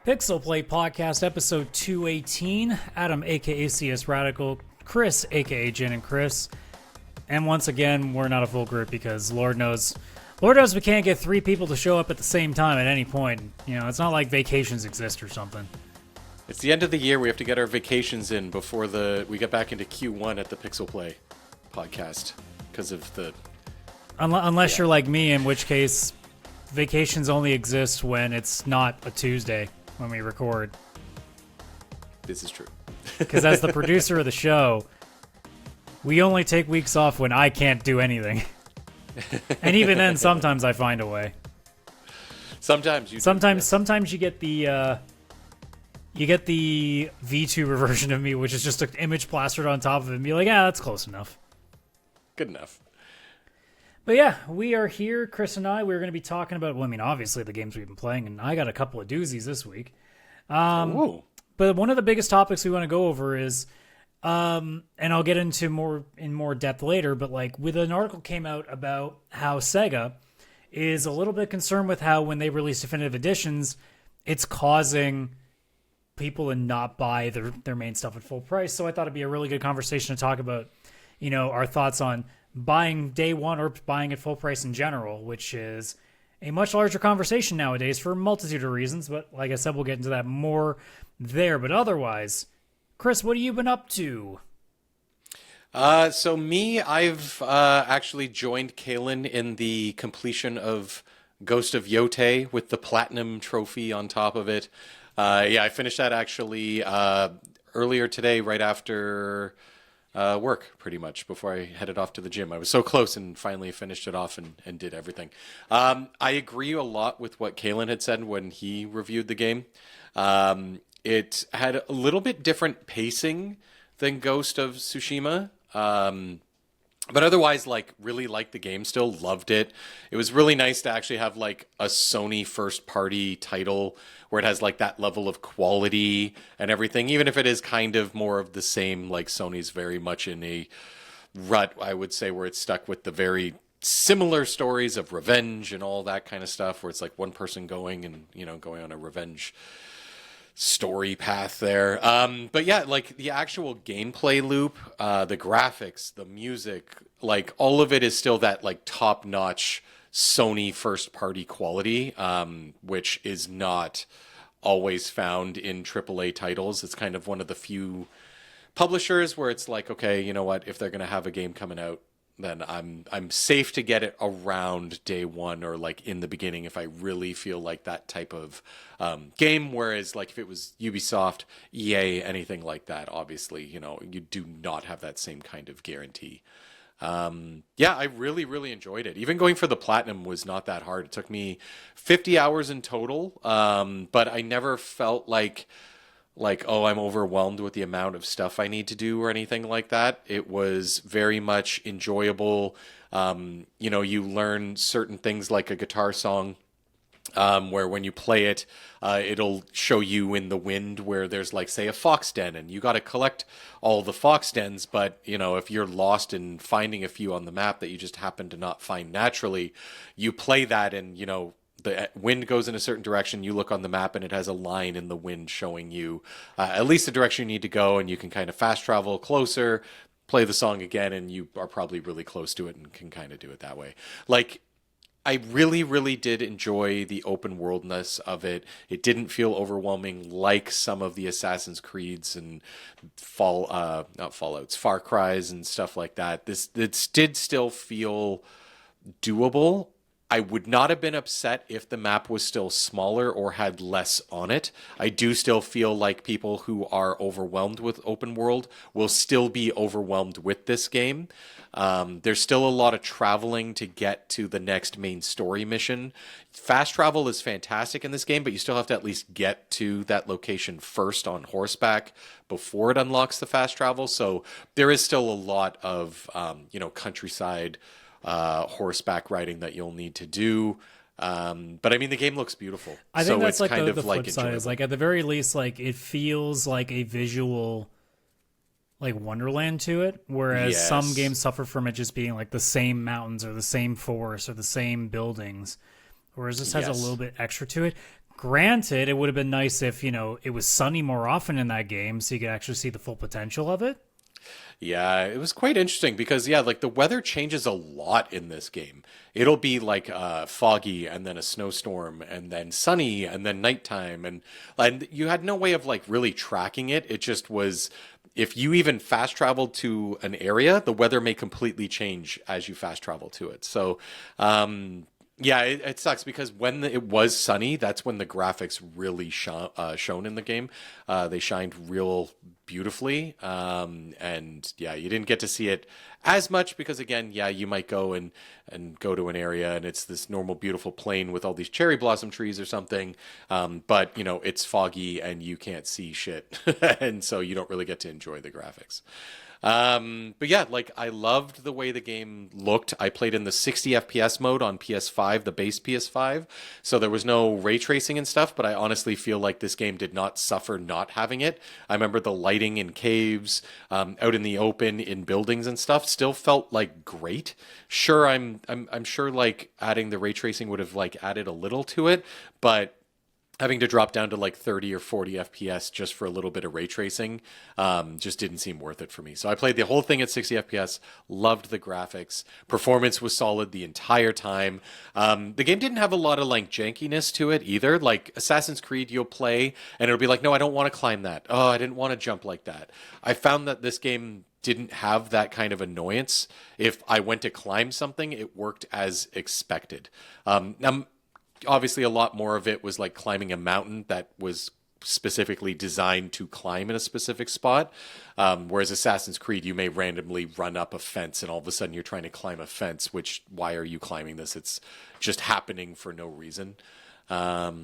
PixelPlay Podcast, episode 218. Adam, aka CS Radical, Chris, aka Jen and Chris. And once again, we're not a full group because Lord knows we can't get three people to show up at the same time at any point. You know, it's not like vacations exist or something. It's the end of the year. We have to get our vacations in before we get back into Q1 at the PixelPlay Podcast because of the... Unless you're like me, in which case vacations only exist when it's not a Tuesday when we record. This is true. Because as the producer of the show, we only take weeks off when I can't do anything. And even then, sometimes I find a way. Sometimes you get the VTuber version of me, which is just an image plastered on top of it, and be like, that's close enough. Good enough. But yeah, we are here, Chris and I. We're going to be talking about, obviously the games we've been playing, and I got a couple of doozies this week. But one of the biggest topics we want to go over is, and I'll get into more depth later, but like with an article came out about how Sega is a little bit concerned with how when they release definitive editions, it's causing people to not buy their main stuff at full price. So I thought it'd be a really good conversation to talk about, our thoughts on buying day one or buying at full price in general, which is a much larger conversation nowadays for a multitude of reasons. But like I said, we'll get into that more there. But otherwise, Chris, what have you been up to? So me, I've actually joined Kaylan in the completion of Ghost of Yote with the Platinum trophy on top of it. I finished that actually earlier today, right after work, pretty much, before I headed off to the gym. I was so close and finally finished it off and did everything. I agree a lot with what Kaylan had said when he reviewed the game. It had a little bit different pacing than Ghost of Tsushima. But otherwise, really liked the game, still loved it. It was really nice to actually have, a Sony first-party title where it has, that level of quality and everything, even if it is kind of more of the same, Sony's very much in a rut, I would say, where it's stuck with the very similar stories of revenge and all that kind of stuff, where it's, one person going and, going on a revenge story path there. But yeah, the actual gameplay loop, the graphics, the music, all of it is still that top-notch Sony first-party quality, which is not always found in AAA titles. It's kind of one of the few publishers where it's okay, you know what, if they're going to have a game coming out, then I'm safe to get it around day one or in the beginning if I really feel like that type of game. Whereas if it was Ubisoft, EA, anything like that, obviously, you do not have that same kind of guarantee. I really, really enjoyed it. Even going for the platinum was not that hard. It took me 50 hours in total, but I never felt like, I'm overwhelmed with the amount of stuff I need to do or anything like that. It was very much enjoyable. You learn certain things like a guitar song, where when you play it, it'll show you in the wind where there's say a fox den, and you got to collect all the fox dens. But if you're lost in finding a few on the map that you just happen to not find naturally, you play that and the wind goes in a certain direction, you look on the map and it has a line in the wind showing you at least the direction you need to go, and you can kind of fast travel closer, play the song again, and you are probably really close to it and can kind of do it that way. I really, really did enjoy the open worldness of it. It didn't feel overwhelming like some of the Assassin's Creeds and not Fallouts, Far Cries and stuff like that. This did still feel doable. I would not have been upset if the map was still smaller or had less on it. I do still feel like people who are overwhelmed with open world will still be overwhelmed with this game. There's still a lot of traveling to get to the next main story mission. Fast travel is fantastic in this game, but you still have to at least get to that location first on horseback before it unlocks the fast travel. So there is still a lot of, countryside horseback riding that you'll need to do. But I mean, the game looks beautiful. I think that's kind of the flip side is at the very least, it feels like a visual Wonderland to it, whereas some games suffer from it just being the same mountains or the same forest or the same buildings, whereas this has a little bit extra to it. Granted, it would have been nice if, it was sunny more often in that game so you could actually see the full potential of it. Yeah, it was quite interesting because, yeah, like the weather changes a lot in this game. It'll be like foggy and then a snowstorm and then sunny and then nighttime. And you had no way of like really tracking it. It just was, if you even fast traveled to an area, the weather may completely change as you fast travel to it. So, yeah, it sucks because when it was sunny, that's when the graphics really shone in the game. They shined real beautifully. And yeah, you didn't get to see it as much because, again, yeah, you might go and go to an area and it's this normal, beautiful plain with all these cherry blossom trees or something. But, it's foggy and you can't see shit. And so you don't really get to enjoy the graphics. But yeah, like I loved the way the game looked. I played in the 60 FPS mode on PS5, the base PS5. So there was no ray tracing and stuff, but I honestly feel like this game did not suffer not having it. I remember the lighting in caves, out in the open, in buildings and stuff still felt like great. Sure, I'm sure like adding the ray tracing would have like added a little to it, but having to drop down to like 30 or 40 FPS just for a little bit of ray tracing just didn't seem worth it for me. So I played the whole thing at 60 FPS, loved the graphics. Performance was solid the entire time. The game didn't have a lot of like jankiness to it either. Like Assassin's Creed, you'll play and it'll be like, no, I don't want to climb that. Oh, I didn't want to jump like that. I found that this game didn't have that kind of annoyance. If I went to climb something, it worked as expected. Now, obviously a lot more of it was like climbing a mountain that was specifically designed to climb in a specific spot. Whereas Assassin's Creed, you may randomly run up a fence and all of a sudden you're trying to climb a fence, which why are you climbing this? It's just happening for no reason. But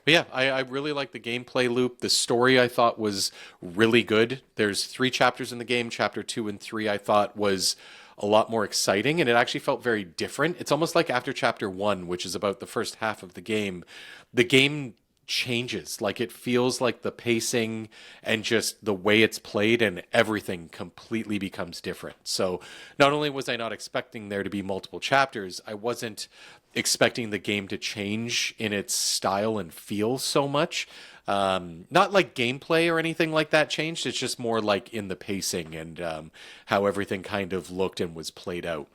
yeah, I really like the gameplay loop. The story I thought was really good. There's 3 chapters in the game. Chapter 2 and 3 I thought was a lot more exciting, and it actually felt very different. It's almost like after chapter 1, which is about the first half of the game changes. Like it feels like the pacing and just the way it's played and everything completely becomes different. So not only was I not expecting there to be multiple chapters, I wasn't expecting the game to change in its style and feel so much. Not like gameplay or anything like that changed. It's just more like in the pacing and how everything kind of looked and was played out.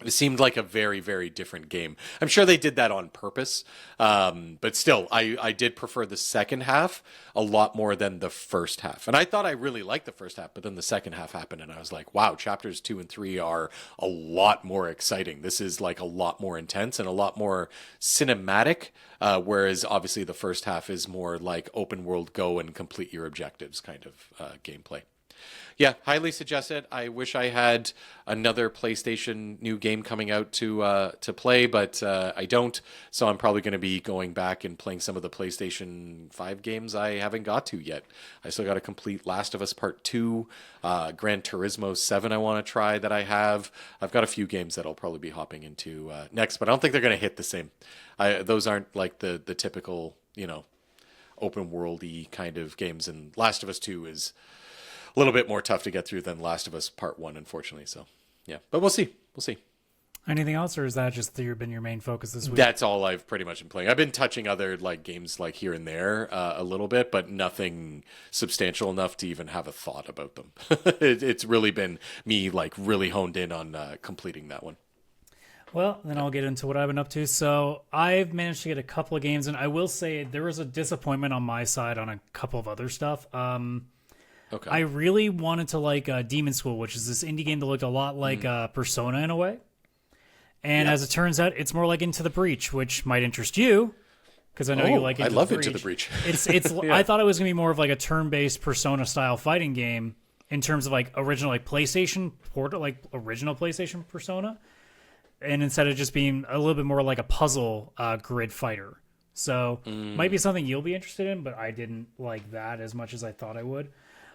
It seemed like a very, very different game. I'm sure they did that on purpose. But still, I did prefer the second half a lot more than the first half. And I thought I really liked the first half, but then the second half happened and I was like, wow, chapters 2 and 3 are a lot more exciting. This is like a lot more intense and a lot more cinematic. Whereas obviously the first half is more like open world, go and complete your objectives kind of gameplay. Yeah, highly suggest it. I wish I had another PlayStation new game coming out to play, but I don't. So I'm probably going to be going back and playing some of the PlayStation 5 games I haven't got to yet. I still got to complete Last of Us Part 2, Gran Turismo 7 I want to try that I have. I've got a few games that I'll probably be hopping into next, but I don't think they're going to hit the same. Those aren't like the typical, open world-y kind of games, and Last of Us 2 is a little bit more tough to get through than Last of Us Part 1, unfortunately. So, yeah. But we'll see. We'll see. Anything else, or is that just been your main focus this week? That's all I've pretty much been playing. I've been touching other like games like here and there a little bit, but nothing substantial enough to even have a thought about them. It's really been me like really honed in on completing that one. Well, then I'll get into what I've been up to. So I've managed to get a couple of games, and I will say there was a disappointment on my side on a couple of other stuff. Okay. I really wanted to like Demon School, which is this indie game that looked a lot like Persona in a way. And as it turns out, it's more like Into the Breach, which might interest you, because I know you like Into the Breach. I love Into the Breach. It's. Yeah. I thought it was going to be more of like a turn-based Persona-style fighting game in terms of like original like PlayStation original PlayStation Persona, and instead of just being a little bit more like a puzzle grid fighter. So might be something you'll be interested in, but I didn't like that as much as I thought I would.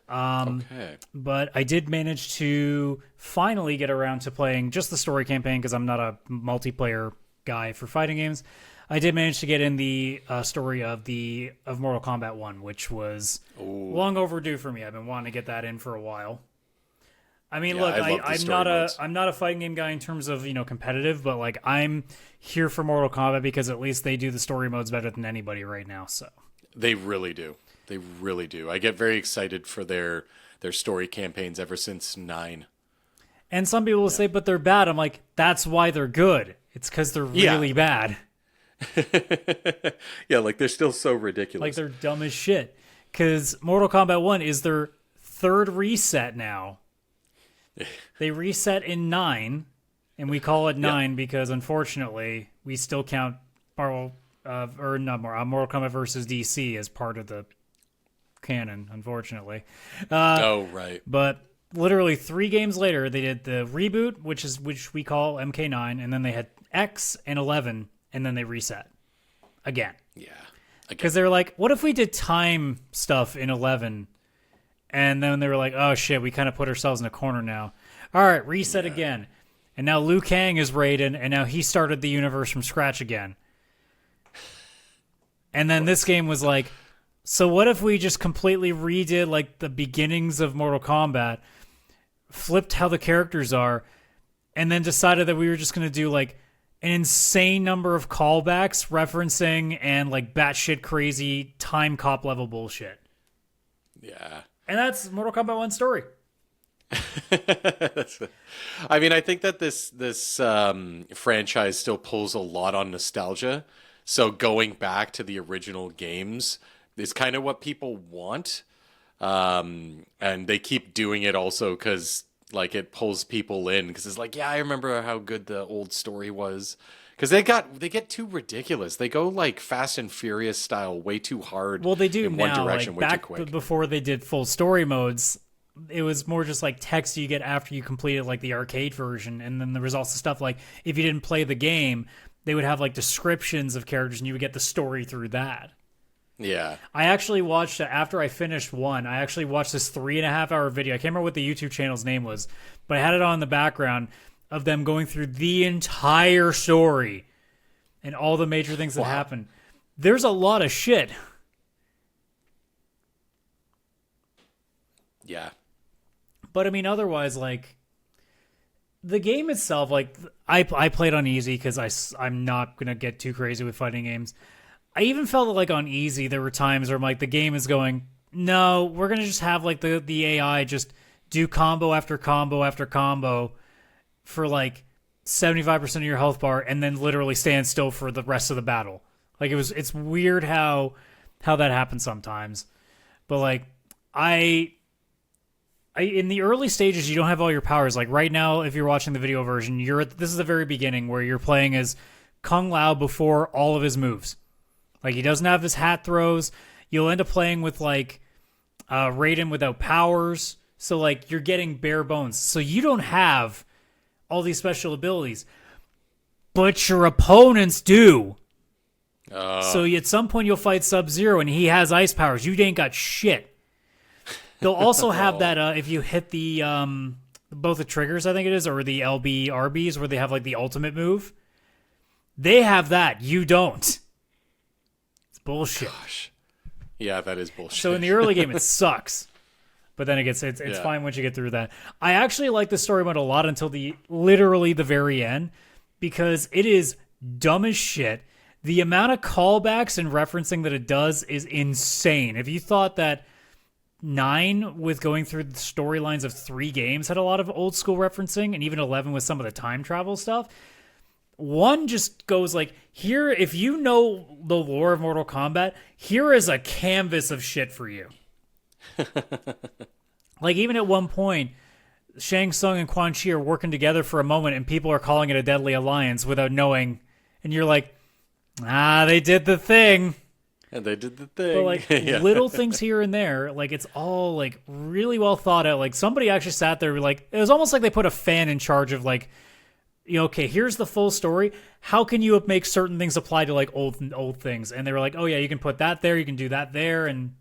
Okay. But I did manage to finally get around to playing just the story campaign because I'm not a multiplayer guy for fighting games. I did manage to get in the story of Mortal Kombat 1, which was long overdue for me. I've been wanting to get that in for a while. I mean, Yeah, look, I love the story modes. I'm not a fighting game guy in terms of, competitive, but like I'm here for Mortal Kombat because at least they do the story modes better than anybody right now. So They really do. They really do. I get very excited for their story campaigns ever since 9. and some people will say, but they're bad. I'm like, that's why they're good. It's because they're really bad. Yeah, like they're still so ridiculous. Like they're dumb as shit. Because Mortal Kombat 1 is their third reset now. They reset in 9, and we call it 9 because unfortunately we still count Mortal Kombat versus DC as part of the canon, unfortunately. Oh, right. But literally 3 games later, they did the reboot, which we call MK9, and then they had X and 11, and then they reset again. Yeah. Because they were like, what if we did time stuff in 11? And then they were like, oh shit, we kind of put ourselves in a corner now. All right, reset again. And now Liu Kang is Raiden, and now he started the universe from scratch again. And then this game was like, so what if we just completely redid like the beginnings of Mortal Kombat, flipped how the characters are, and then decided that we were just going to do like an insane number of callbacks, referencing, and like batshit crazy time cop level bullshit. Yeah. And that's Mortal Kombat 1 story. I mean, I think that this franchise still pulls a lot on nostalgia. So going back to the original games is kind of what people want. And they keep doing it also because like it pulls people in because it's like, yeah, I remember how good the old story was. Because they get too ridiculous. They go like Fast and Furious style, way too hard. Well, they do in now. one direction, like, way too back quick. before they did full story modes, it was more just like text you get after you completed like the arcade version, and then there was also stuff like if you didn't play the game, they would have like descriptions of characters, and you would get the story through that. Yeah. I actually watched after I finished 1. I actually watched this 3.5-hour video. I can't remember what the YouTube channel's name was, but I had it on in the background of them going through the entire story and all the major things that happened. There's a lot of shit. Yeah. But I mean, otherwise, like the game itself, like I played on easy because I'm not gonna get too crazy with fighting games. I even felt like on easy there were times where I'm like the game is going, no, we're gonna just have like the AI just do combo after combo after combo for like 75% of your health bar and then literally stand still for the rest of the battle. Like it's weird how that happens sometimes. But like I in the early stages you don't have all your powers. Like right now if you're watching the video version, this is the very beginning where you're playing as Kung Lao before all of his moves. Like he doesn't have his hat throws. You'll end up playing with like Raiden without powers. So like you're getting bare bones. So you don't have all these special abilities, but your opponents do. So at some point you'll fight Sub-Zero and he has ice powers. You ain't got shit. They'll also have that if you hit the both the triggers, I think it is, or the LB RBs where they have like the ultimate move. They have that. You don't. It's bullshit. Gosh. Yeah, that is bullshit. So in the early game it sucks. But then it's fine once you get through that. I actually like the story mode a lot until literally the very end because it is dumb as shit. The amount of callbacks and referencing that it does is insane. If you thought that 9 with going through the storylines of 3 games had a lot of old school referencing and even 11 with some of the time travel stuff, 1 just goes like, here, if you know the lore of Mortal Kombat, here is a canvas of shit for you. Like even at one point Shang Tsung and Quan Chi are working together for a moment and people are calling it a deadly alliance without knowing, and you're like, they did the thing. And they did the thing. But like little things here and there, like it's all like really well thought out. Like somebody actually sat there, like it was almost like they put a fan in charge of like, okay, here's the full story. How can you make certain things apply to like old things? And they were like, oh yeah, you can put that there, you can do that there, and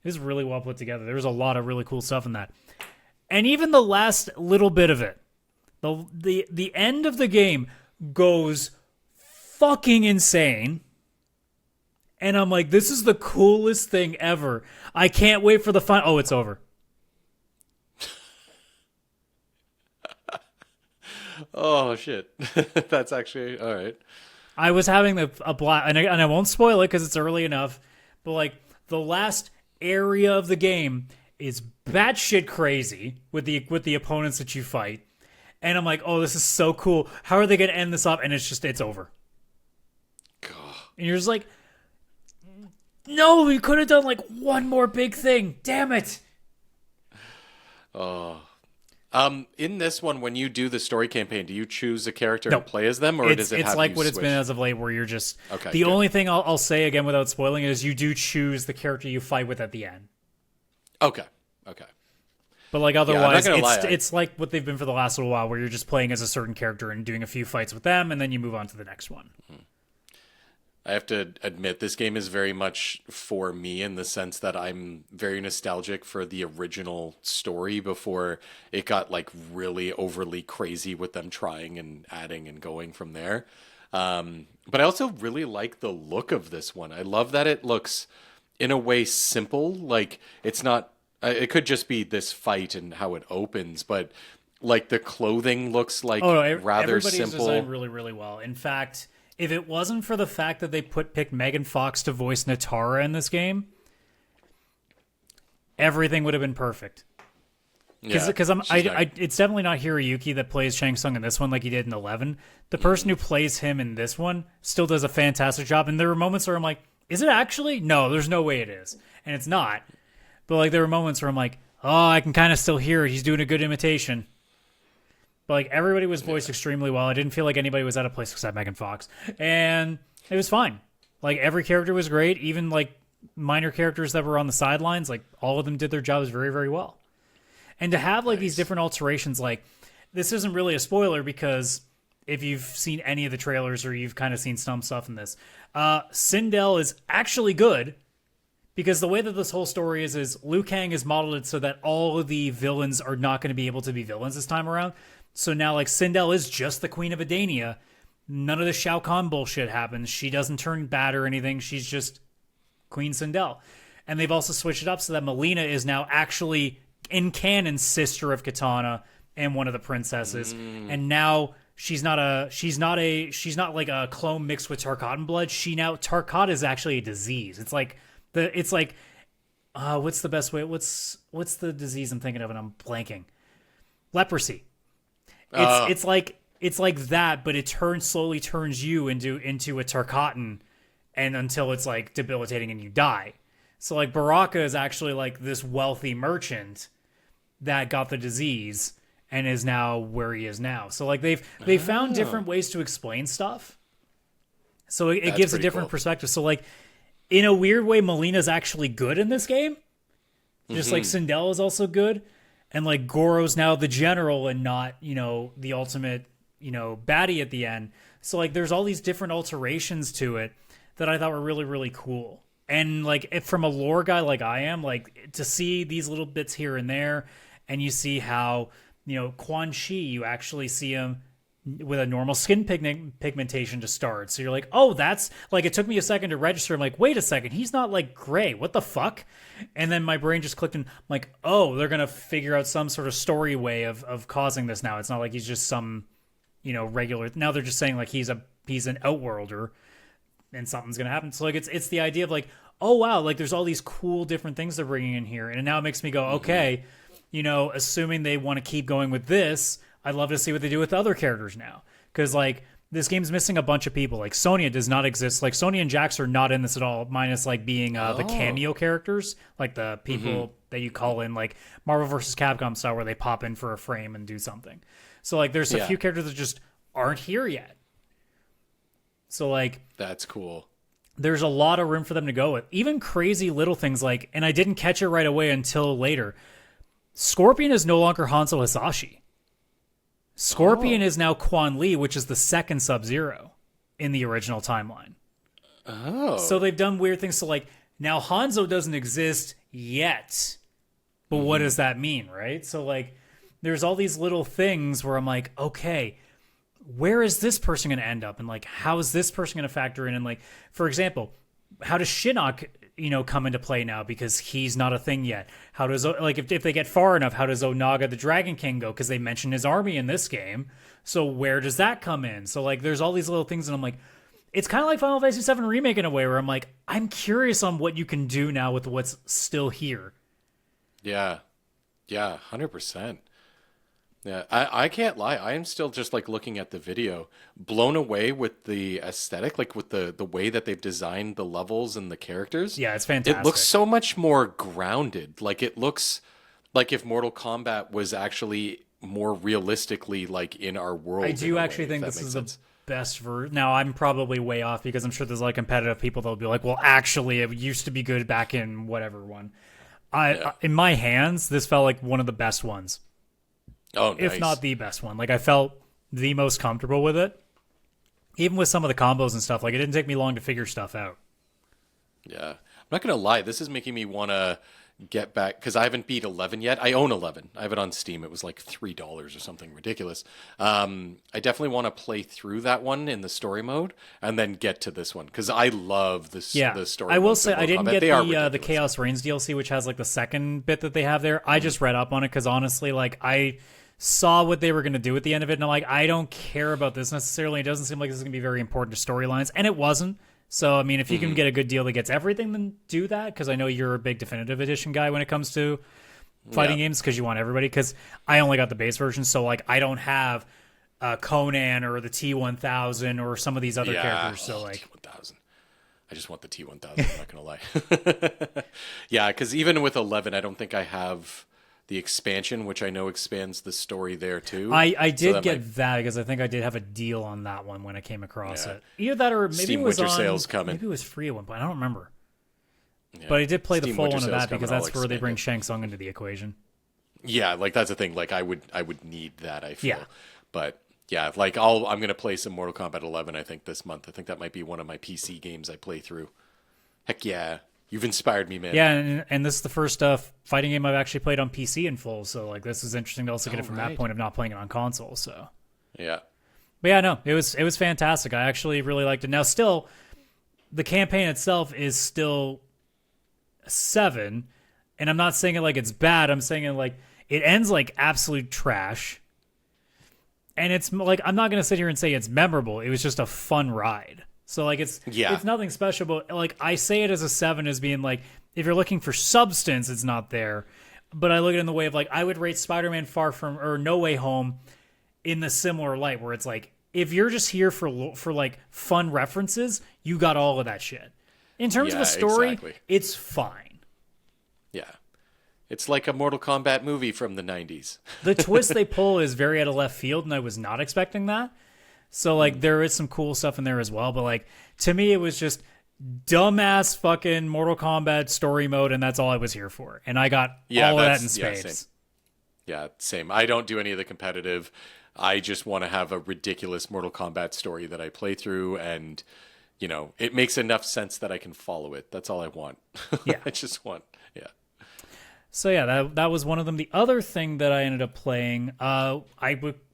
it was really well put together. There was a lot of really cool stuff in that. And even the last little bit of it, the end of the game goes fucking insane. And I'm like, this is the coolest thing ever. I can't wait for the final. Oh, it's over. Oh shit. That's actually all right. I was having a blast, and I won't spoil it because it's early enough, but like the last area of the game is batshit crazy with the opponents that you fight, and I'm like, oh, this is so cool. How are they going to end this up? And it's over. God. And you're just like, no, we could have done like one more big thing. Damn it. Oh. In this one, when you do the story campaign, do you choose a character No. to play as them, or does it have it's like you what it's switch? been as of late, where you're just Okay, the good. only thing I'll say again without spoiling it is you do choose the character you fight with at the end. Okay. But like I'm not otherwise, gonna lie, it's like what they've been for the last little while, where you're just playing as a certain character and doing a few fights with them, and then you move on to the next one. I have to admit, this game is very much for me in the sense that I'm very nostalgic for the original story before it got like really overly crazy with them trying and adding and going from there. But I also really like the look of this one. I love that it looks, in a way, simple. Like, it's not, it could just be this fight and how it opens, but like the clothing looks like rather everybody's simple. designed really, really well. In fact, if it wasn't for the fact that they picked Megan Fox to voice Natara in this game, everything would have been perfect. Because it's definitely not Hiroyuki that plays Shang Tsung in this one like he did in 11. The person who plays him in this one still does a fantastic job. And there were moments where I'm like, is it actually? No, there's no way it is. And it's not. But like there were moments where I'm like, oh, I can kind of still hear it. He's doing a good imitation. But like everybody was voiced extremely well. I didn't feel like anybody was out of place except Megan Fox. And it was fine. Like every character was great. Even like minor characters that were on the sidelines, like all of them did their jobs very, very well. And to have like these different alterations, like this isn't really a spoiler because if you've seen any of the trailers or you've kind of seen some stuff in this, Sindel is actually good because the way that this whole story is Liu Kang is modeled it so that all of the villains are not going to be able to be villains this time around. So now like Sindel is just the Queen of Edania. None of the Shao Kahn bullshit happens. She doesn't turn bad or anything. She's just Queen Sindel. And they've also switched it up so that Melina is now actually in canon sister of Katana and one of the princesses. And now she's not like a clone mixed with Tarkatan blood. Tarkat is actually a disease. It's like what's the best way? What's the disease I'm thinking of and I'm blanking? Leprosy. It's like that, but it slowly turns you into a Tarkatan, and until it's like debilitating and you die. So like Baraka is actually like this wealthy merchant that got the disease and is now where he is now. So like they've found different ways to explain stuff. So it gives a different perspective. So like in a weird way, Melina's actually good in this game. Just like Sindel is also good. And like Goro's now the general and not, the ultimate, baddie at the end. So like there's all these different alterations to it that I thought were really, really cool. And like if from a lore guy like I am, like to see these little bits here and there, and you see how, Quan Chi, you actually see him with a normal skin pigmentation to start. So you're like, oh, that's like, it took me a second to register. I'm like, wait a second, he's not like gray. What the fuck? And then my brain just clicked and I'm like, oh, they're going to figure out some sort of story way of causing this now. It's not like he's just some, regular. Now they're just saying like he's an outworlder and something's going to happen. So like, it's the idea of like, oh wow, like there's all these cool different things they're bringing in here. And now it makes me go, okay, assuming they want to keep going with this, I'd love to see what they do with other characters now. Because, like, this game's missing a bunch of people. Like, Sonya does not exist. Like, Sonya and Jax are not in this at all, minus, like, being the cameo characters. Like, the people that you call in, like, Marvel vs. Capcom style, where they pop in for a frame and do something. So, like, there's a few characters that just aren't here yet. So, like... That's cool. There's a lot of room for them to go with. Even crazy little things like... And I didn't catch it right away until later. Scorpion is no longer Hanzo Hasashi. Scorpion is now Quan Li, which is the second Sub-Zero in the original timeline. Oh. So they've done weird things. So, like, now Hanzo doesn't exist yet. But what does that mean, right? So, like, there's all these little things where I'm like, okay, where is this person going to end up? And, like, how is this person going to factor in? And, like, for example, how does Shinnok come into play now because he's not a thing yet? How does, like, if they get far enough, how does Onaga the Dragon King go? Because they mention his army in this game. So where does that come in? So, like, there's all these little things, and I'm like, it's kind of like Final Fantasy VII Remake in a way where I'm like, I'm curious on what you can do now with what's still here. Yeah. Yeah, 100%. Yeah, I can't lie. I am still just like looking at the video, blown away with the aesthetic, like with the way that they've designed the levels and the characters. Yeah, it's fantastic. It looks so much more grounded. Like it looks like if Mortal Kombat was actually more realistically like in our world. I do actually think this is the best version. Now, I'm probably way off because I'm sure there's like competitive people that'll be like, well, actually, it used to be good back in whatever one. In my hands, this felt like one of the best ones. Oh, nice. If not the best one. Like, I felt the most comfortable with it. Even with some of the combos and stuff. Like, it didn't take me long to figure stuff out. Yeah. I'm not going to lie. This is making me want to get back, because I haven't beat 11 yet. I own 11. I have it on Steam. It was like $3 or something ridiculous. I definitely want to play through that one in the story mode and then get to this one, because I love the story. I will say I didn't get the ridiculous. Chaos Reigns DLC, which has like the second bit that they have there. I just read up on it because honestly, like, I saw what they were going to do at the end of it, and I'm like, I don't care about this necessarily. It doesn't seem like this is going to be very important to storylines, and it wasn't. So, I mean, if you can get a good deal that gets everything, then do that, because I know you're a big Definitive Edition guy when it comes to fighting games, because you want everybody, because I only got the base version, so, like, I don't have Conan or the T-1000 or some of these other characters, so, like... T-1000. I just want the T-1000, I'm not going to lie. Yeah, because even with 11, I don't think I have the expansion, which I know expands the story there too. I did get that because I think I did have a deal on that one when I came across it. Either that or maybe Steam it was Winter on, Sales coming. Maybe it was free at one point. I don't remember. Yeah. But I did play the full one of that because that's where they bring Shang Tsung into the equation. Yeah, like that's the thing. Like I would need that, I feel. Yeah. But yeah, like I'm going to play some Mortal Kombat 11 I think this month. I think that might be one of my PC games I play through. Heck yeah. You've inspired me, man. Yeah, and this is the first fighting game I've actually played on PC in full, so like this is interesting to also get it from that point of not playing it on console. So yeah, but yeah, no, it was fantastic. I actually really liked it. Now, still, the campaign itself is still 7, and I'm not saying it like it's bad. I'm saying it like it ends like absolute trash, and it's like I'm not gonna sit here and say it's memorable. It was just a fun ride. So, like, it's nothing special, but, like, I say it as a 7 as being, like, if you're looking for substance, it's not there. But I look at it in the way of, like, I would rate Spider-Man No Way Home in the similar light, where it's, like, if you're just here for like, fun references, you got all of that shit. In terms of a story, it's fine. Yeah. It's like a Mortal Kombat movie from the 90s. The twist they pull is very out of left field, and I was not expecting that. So, like, there is some cool stuff in there as well. But, like, to me, it was just dumbass fucking Mortal Kombat story mode, and that's all I was here for. And I got all of that in spades. Yeah, same. I don't do any of the competitive. I just want to have a ridiculous Mortal Kombat story that I play through, and, you know, it makes enough sense that I can follow it. That's all I want. Yeah. I just want, So, yeah, that was one of them. The other thing that I ended up playing,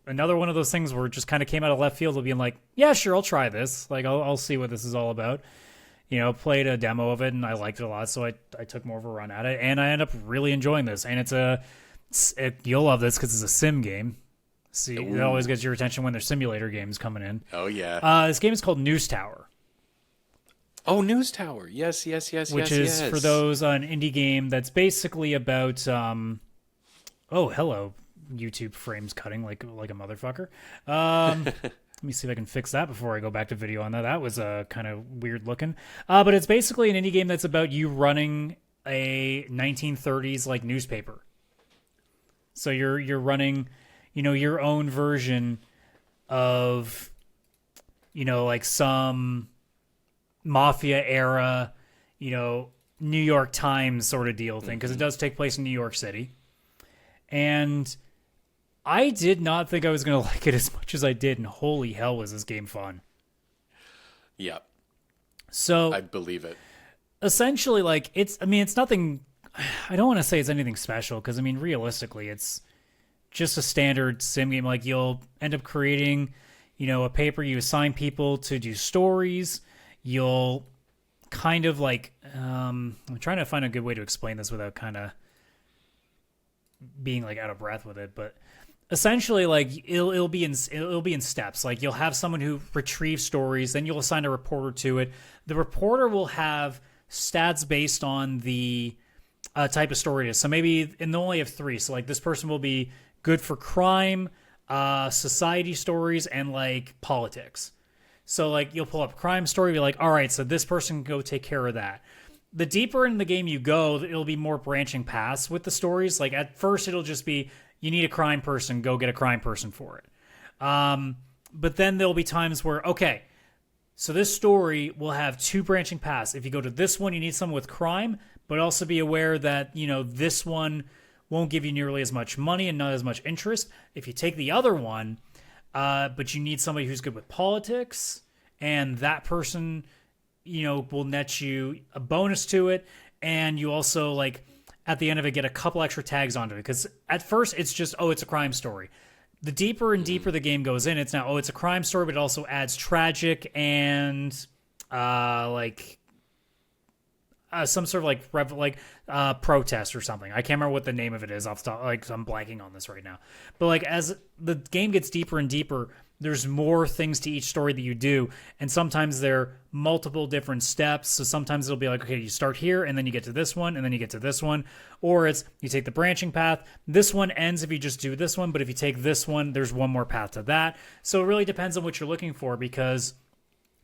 another one of those things where it just kind of came out of left field of being like, yeah, sure, I'll try this. Like, I'll see what this is all about. You know, played a demo of it, and I liked it a lot, so I took more of a run at it, and I ended up really enjoying this. And you'll love this because it's a sim game. See, it always gets your attention when there's simulator games coming in. Oh, yeah. This game is called News Tower. Oh, News Tower. Yes. Which is, for those, an indie game that's basically about... oh, hello. YouTube frames cutting like a motherfucker. Let me see if I can fix that before I go back to video on that. That was kind of weird looking. But it's basically an indie game that's about you running a 1930s like newspaper. So you're running, you know, your own version of, you know, like some mafia era, you know, New York Times sort of deal thing, because it does take place in New York City. And I did not think I was going to like it as much as I did, and holy hell was this game fun. Yeah. So I believe it. Essentially, like, it's nothing, I don't want to say it's anything special, because, I mean, realistically, it's just a standard sim game. Like, you'll end up creating, you know, a paper, you assign people to do stories, you'll kind of like I'm trying to find a good way to explain this without kind of being like out of breath with it, but essentially like it'll be in steps. Like you'll have someone who retrieves stories, then you'll assign a reporter to it. The reporter will have stats based on the type of story it is. So maybe, and they'll only have 3. So like this person will be good for crime, society stories, and like politics. So like you'll pull up a crime story, be like, all right, so this person can go take care of that. The deeper in the game you go, it'll be more branching paths with the stories. Like at first it'll just be, you need a crime person, go get a crime person for it. But then there'll be times where, okay, so this story will have 2 branching paths. If you go to this one, you need someone with crime, but also be aware that, this one won't give you nearly as much money and not as much interest. If you take the other one, but you need somebody who's good with politics, and that person, will net you a bonus to it. And you also, like, at the end of it, get a couple extra tags onto it. Because at first, it's just, it's a crime story. The deeper and deeper the game goes in, it's now, it's a crime story, but it also adds tragic and, some sort of protest or something. I can't remember what the name of it is off the top. Like, I'm blanking on this right now. But like as the game gets deeper and deeper, there's more things to each story that you do, and sometimes they're multiple different steps. So sometimes it'll be like, okay, you start here, and then you get to this one, and then you get to this one, or it's you take the branching path. This one ends if you just do this one, but if you take this one, there's one more path to that. So it really depends on what you're looking for, because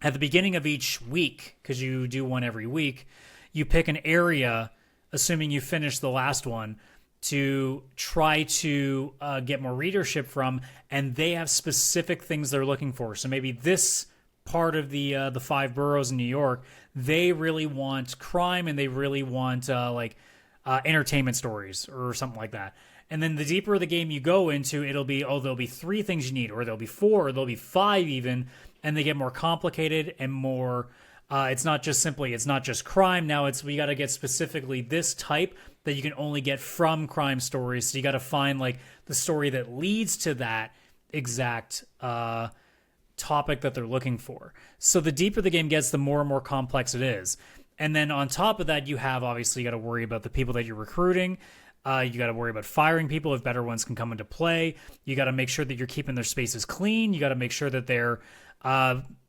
at the beginning of each week, because you do one every week, you pick an area, assuming you finish the last one, to try to get more readership from, and they have specific things they're looking for. So maybe this part of the 5 boroughs in New York, they really want crime, and they really want entertainment stories or something like that. And then the deeper the game you go into, it'll be, there'll be 3 things you need, or there'll be 4, or there'll be 5 even, and they get more complicated and more... it's not just crime. Now we got to get specifically this type that you can only get from crime stories. So you got to find like the story that leads to that exact topic that they're looking for. So the deeper the game gets, the more and more complex it is. And then on top of that, you got to worry about the people that you're recruiting. You got to worry about firing people if better ones can come into play. You got to make sure that you're keeping their spaces clean. You got to make sure that they're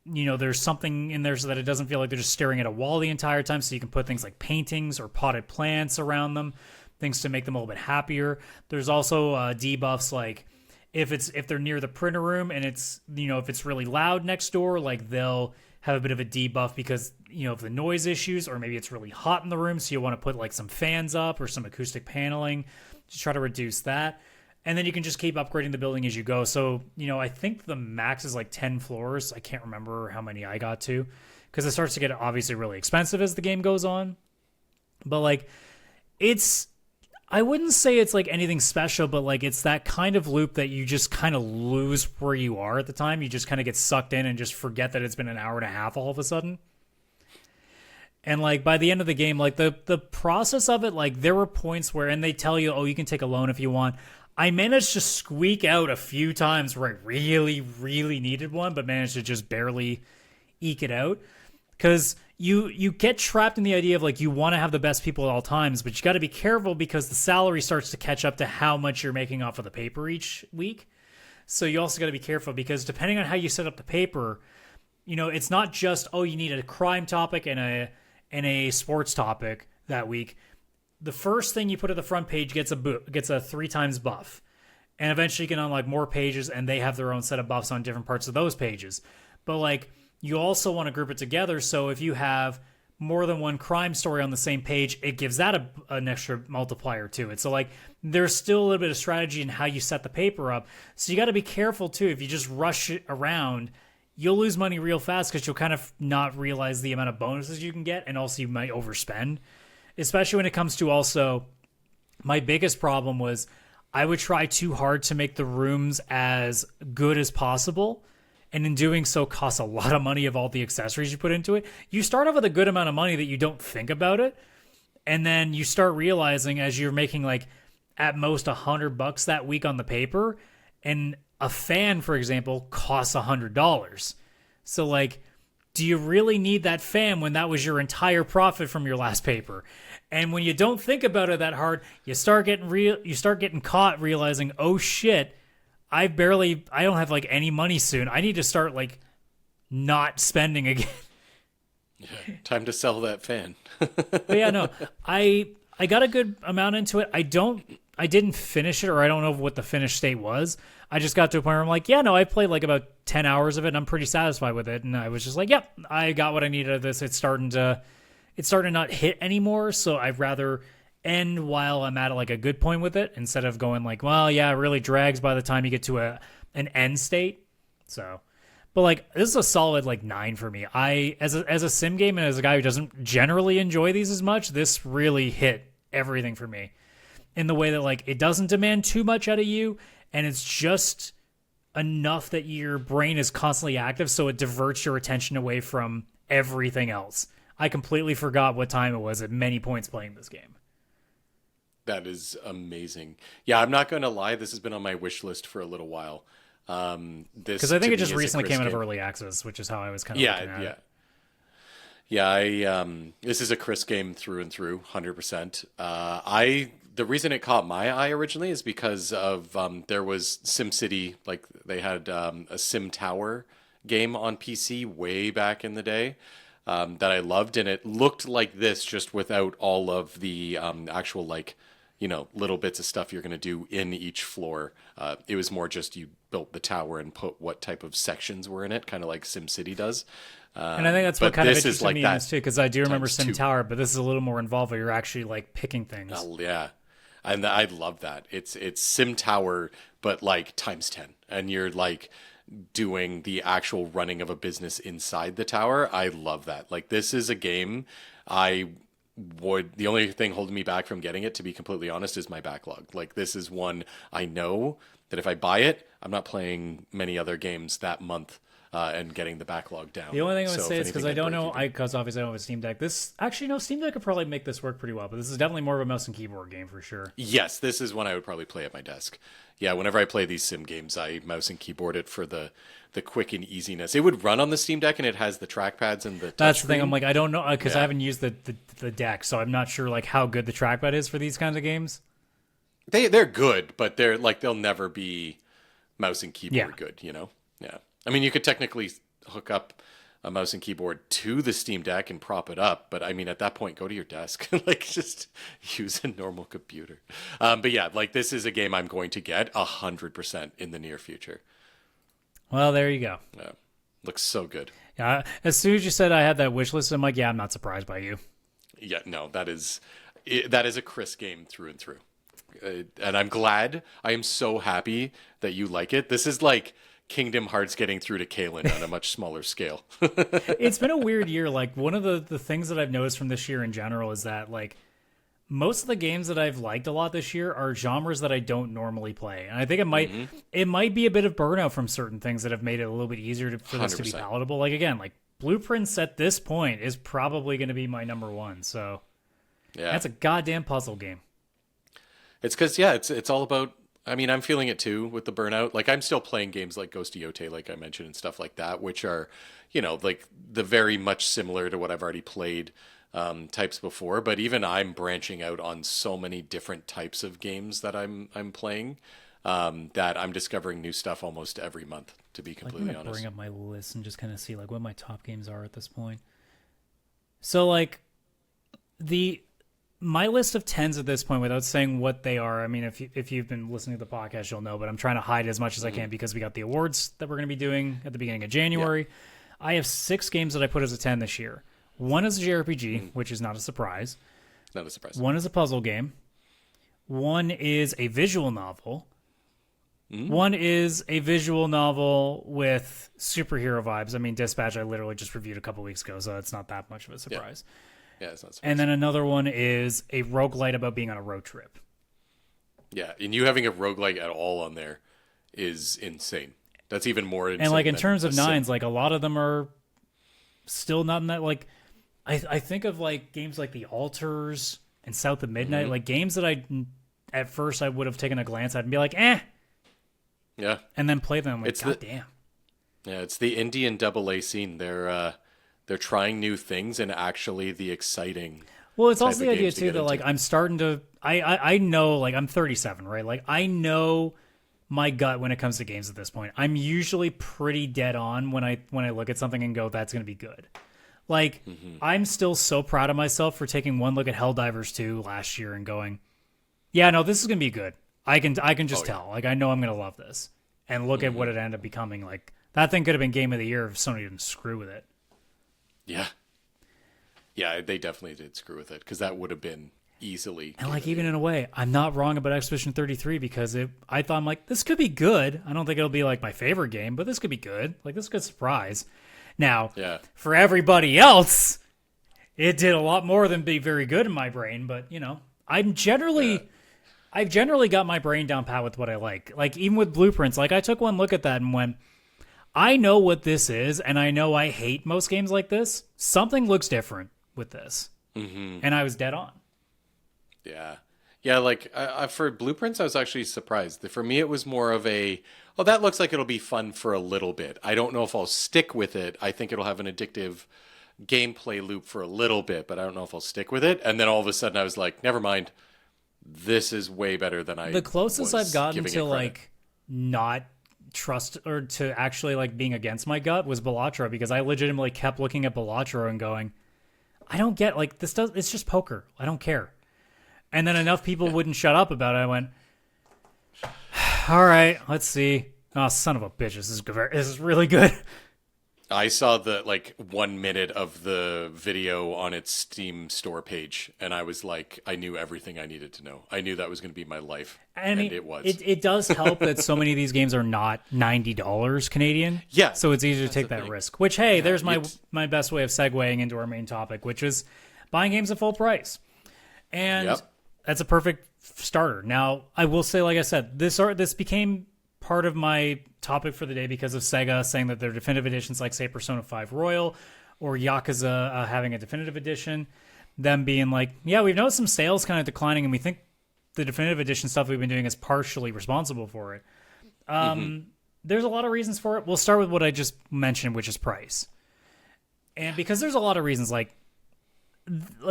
there's something in there so that it doesn't feel like they're just staring at a wall the entire time. So you can put things like paintings or potted plants around them, things to make them a little bit happier. There's also debuffs, like if they're near the printer room and it's, if it's really loud next door, like they'll have a bit of a debuff because, of the noise issues, or maybe it's really hot in the room. So you want to put like some fans up or some acoustic paneling to try to reduce that. And then you can just keep upgrading the building as you go. So, I think the max is like 10 floors. I can't remember how many I got to, because it starts to get obviously really expensive as the game goes on. But like, I wouldn't say it's like anything special, but like it's that kind of loop that you just kind of lose where you are at the time. You just kind of get sucked in and just forget that it's been an hour and a half all of a sudden. And like by the end of the game, like the process of it, like there were points where, and they tell you, you can take a loan if you want. I managed to squeak out a few times where I really, really needed one, but managed to just barely eke it out. Because you get trapped in the idea of like you want to have the best people at all times, but you got to be careful because the salary starts to catch up to how much you're making off of the paper each week. So you also got to be careful because depending on how you set up the paper, it's not just, you need a crime topic and a sports topic that week. The first thing you put at the front page gets a 3 times buff. And eventually you can unlock more pages, and they have their own set of buffs on different parts of those pages. But like you also want to group it together, so if you have more than one crime story on the same page, it gives that an extra multiplier to it. So like there's still a little bit of strategy in how you set the paper up. So you got to be careful too. If you just rush it around, you'll lose money real fast because you'll kind of not realize the amount of bonuses you can get, and also you might overspend. Especially when it comes to also, my biggest problem was I would try too hard to make the rooms as good as possible. And in doing so, costs a lot of money of all the accessories you put into it. You start off with a good amount of money that you don't think about it. And then you start realizing as you're making like at most $100 that week on the paper. And a fan, for example, costs $100. So like do you really need that fan when that was your entire profit from your last paper? And when you don't think about it that hard, you start getting caught realizing, oh shit, I don't have like any money soon. I need to start like not spending again. Yeah, time to sell that fan. But yeah, no, I got a good amount into it. I didn't finish it, or I don't know what the finished state was. I just got to a point where I'm like, yeah, no, I played like about 10 hours of it and I'm pretty satisfied with it. And I was just like, yep, I got what I needed out of this. It's starting to not hit anymore. So I'd rather end while I'm at like a good point with it instead of going like, well, yeah, it really drags by the time you get to an end state. So, but like, this is a solid like 9 for me. As a sim game and as a guy who doesn't generally enjoy these as much, this really hit everything for me in the way that like it doesn't demand too much out of you. And it's just enough that your brain is constantly active, so it diverts your attention away from everything else. I completely forgot what time it was at many points playing this game. That is amazing. Yeah, I'm not going to lie. This has been on my wish list for a little while. Because I think it just recently came out of early access, which is how I was kind of looking at it. Yeah, this is a Chris game through and through, 100%. The reason it caught my eye originally is because of there was SimCity, like they had a Sim Tower game on PC way back in the day that I loved, and it looked like this just without all of the actual like, you know, little bits of stuff you're going to do in each floor. It was more just you built the tower and put what type of sections were in it, kind of like SimCity does. And I think that's what kind of interested like me in this too, because I do remember Sim Tower, but this is a little more involved where you're actually like picking things. Yeah. And I love that. It's Sim Tower, but like times 10. And you're like doing the actual running of a business inside the tower. I love that. Like, this is a game the only thing holding me back from getting it, to be completely honest, is my backlog. Like, this is one I know that if I buy it, I'm not playing many other games that month. And getting the backlog down. The only thing I would say is because I don't know, because obviously I don't have a Steam Deck. Steam Deck could probably make this work pretty well, but this is definitely more of a mouse and keyboard game for sure. Yes, this is one I would probably play at my desk. Yeah, whenever I play these sim games, I mouse and keyboard it for the quick and easiness. It would run on the Steam Deck, and it has the trackpads and the touch That's the screen. thing. I'm like, I don't know, because I haven't used the deck, so I'm not sure like how good the trackpad is for these kinds of games. They're good, but they'll never be mouse and keyboard good, you know? Yeah. I mean, you could technically hook up a mouse and keyboard to the Steam Deck and prop it up, but I mean, at that point, go to your desk. Like, just use a normal computer. But yeah, like, this is a game I'm going to get 100% in the near future. Well, there you go. Yeah. Looks so good. Yeah. As soon as you said I had that wish list, I'm like, yeah, I'm not surprised by you. Yeah, no, that is a Chris game through and through. And I'm glad. I am so happy that you like it. This is like Kingdom Hearts getting through to Kaylan on a much smaller scale. It's been a weird year. Like, one of the things that I've noticed from this year in general is that like most of the games that I've liked a lot this year are genres that I don't normally play. And I think it might be a bit of burnout from certain things that have made it a little bit easier for this to be palatable. Like, again, like Blueprints at this point is probably going to be my number one. So yeah, that's a goddamn puzzle game. It's because, yeah, it's all about, I mean, I'm feeling it too with the burnout. Like, I'm still playing games like Ghost of Yotei, like I mentioned, and stuff like that, which are, you know, like the very much similar to what I've already played types before. But even I'm branching out on so many different types of games that I'm playing that I'm discovering new stuff almost every month, to be completely honest. Bring up my list and just kind of see like what my top games are at this point. So like my list of 10s at this point, without saying what they are, I mean, if you've been listening to the podcast, you'll know, but I'm trying to hide as much as I can because we got the awards that we're going to be doing at the beginning of January. Yeah. I have 6 games that I put as a 10 this year. One is a JRPG, which is not a surprise. Not a surprise. One is a puzzle game. One is a visual novel. One is a visual novel with superhero vibes. I mean, Dispatch, I literally just reviewed a couple weeks ago, so it's not that much of a surprise. Yeah, it's not surprising. And then another one is a roguelite about being on a road trip. Yeah, and you having a roguelite at all on there is insane. That's even more insane. And like in terms of 9s, like a lot of them are still not in that, like I think of like games like The Altars and South of Midnight, like games that at first I would have taken a glance at and be like, eh. Yeah. And then play them like, God damn. Yeah, it's the Indian AA scene. They're they're trying new things and actually the exciting. Well, it's also the idea too that like I'm starting to I know, like I'm 37, right? Like I know my gut when it comes to games at this point. I'm usually pretty dead on when I look at something and go, that's going to be good. Like I'm still so proud of myself for taking one look at Helldivers 2 last year and going, yeah, no, this is going to be good. I can just tell. Like I know I'm going to love this. And look at what it ended up becoming. Like that thing could have been Game of the Year if Sony didn't screw with it. Yeah. Yeah, they definitely did screw with it because that would have been easily. And like even in a way, I'm not wrong about Expedition 33 because I thought I'm like, this could be good. I don't think it'll be like my favorite game, but this could be good. Like this could surprise. Now, for everybody else, it did a lot more than be very good in my brain. But you know, I've generally got my brain down pat with what I like. Like even with Blueprints, like I took one look at that and went, I know what this is, and I know I hate most games like this. Something looks different with this. And I was dead on. Yeah. Yeah, like for Blueprints, I was actually surprised. For me, it was more of a, oh, that looks like it'll be fun for a little bit. I don't know if I'll stick with it. I think it'll have an addictive gameplay loop for a little bit, but I don't know if I'll stick with it. And then all of a sudden I was like, never mind. This is way better than I The closest was I've gotten giving to it credit. like not trust or to actually like being against my gut was Balatro, because I legitimately kept looking at Balatro and going, I don't get like it's just poker. I don't care. And then enough people wouldn't shut up about it. I went, all right, let's see. Oh, son of a bitch. This is really good. I saw the 1 minute of the video on its Steam store page, and I was like, I knew everything I needed to know. I knew that was going to be my life, and it was. It does help that so many of these games are not $90 Canadian. Yeah, so it's easier to take that risk. Which, hey, there's my best way of segueing into our main topic, which is buying games at full price, and that's a perfect starter. Now, I will say, like I said, this became part of my topic for the day because of Sega saying that their definitive editions, like say Persona 5 Royal or Yakuza having a definitive edition, them being like, yeah, we've noticed some sales kind of declining, and we think the definitive edition stuff we've been doing is partially responsible for it. There's a lot of reasons for it. We'll start with what I just mentioned, which is price. And because there's a lot of reasons, like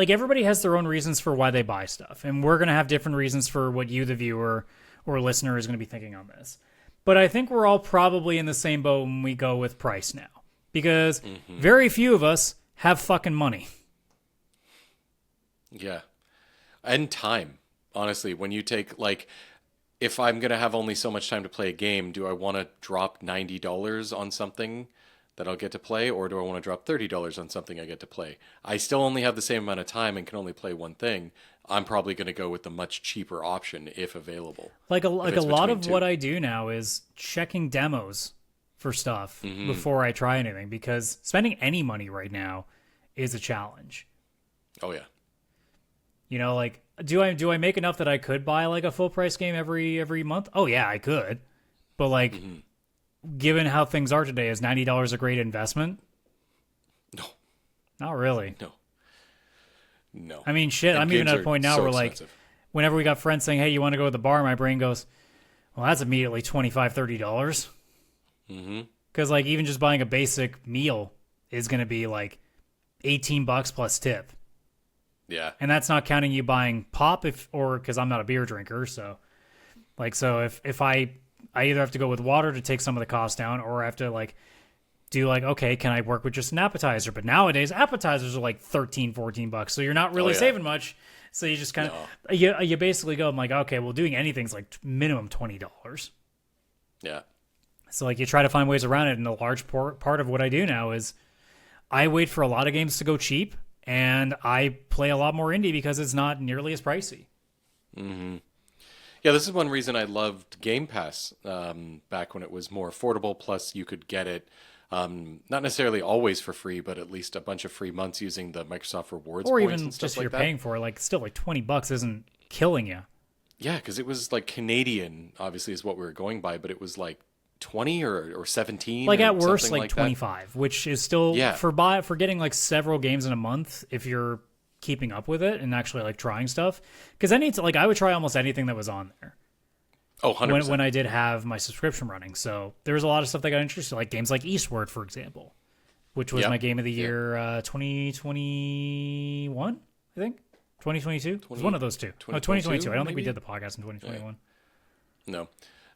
everybody has their own reasons for why they buy stuff, and we're going to have different reasons for what you, the viewer or listener, is going to be thinking on this. But I think we're all probably in the same boat when we go with price now, because very few of us have fucking money. Yeah. And time. Honestly, when you take, if I'm going to have only so much time to play a game, do I want to drop $90 on something that I'll get to play, or do I want to drop $30 on something I get to play? I still only have the same amount of time and can only play one thing. I'm probably going to go with the much cheaper option if available. Like a lot of what I do now is checking demos for stuff before I try anything, because spending any money right now is a challenge. Oh yeah. You know, like do I make enough that I could buy like a full price game every month? Oh yeah, I could. But given how things are today, is $90 a great investment? No. Not really. No. I mean, shit, I'm even at a point now where, expensive. Whenever we got friends saying, hey, you want to go to the bar? My brain goes, well, that's immediately $25, $30. Because, even just buying a basic meal is going to be, $18 plus tip. Yeah. And that's not counting you buying pop because I'm not a beer drinker. So, if I either have to go with water to take some of the cost down, or I have to, do okay, can I work with just an appetizer? But nowadays appetizers are $13, $14, so you're not really saving much. So you just kind of you basically go, I'm like, okay, well, doing anything's minimum $20. Yeah. So you try to find ways around it, and a large part of what I do now is I wait for a lot of games to go cheap, and I play a lot more indie because it's not nearly as pricey. Yeah, this is one reason I loved Game Pass back when it was more affordable. Plus, you could get it. Not necessarily always for free, but at least a bunch of free months using the Microsoft Rewards or points even and stuff just like you're that. paying for it. Still, $20 isn't killing you. Yeah, because it was Canadian, obviously, is what we were going by, but it was 20 or 17. At worst, 25, which is still for getting several games in a month if you're keeping up with it and actually trying stuff. Because I would try almost anything that was on there. Oh, 100%. When I did have my subscription running. So there was a lot of stuff that got interested, games like Eastward, for example, which was my game of the year 2021, I think. 2022? It was one of those two. 2022. I don't think we did the podcast in 2021. Yeah. No.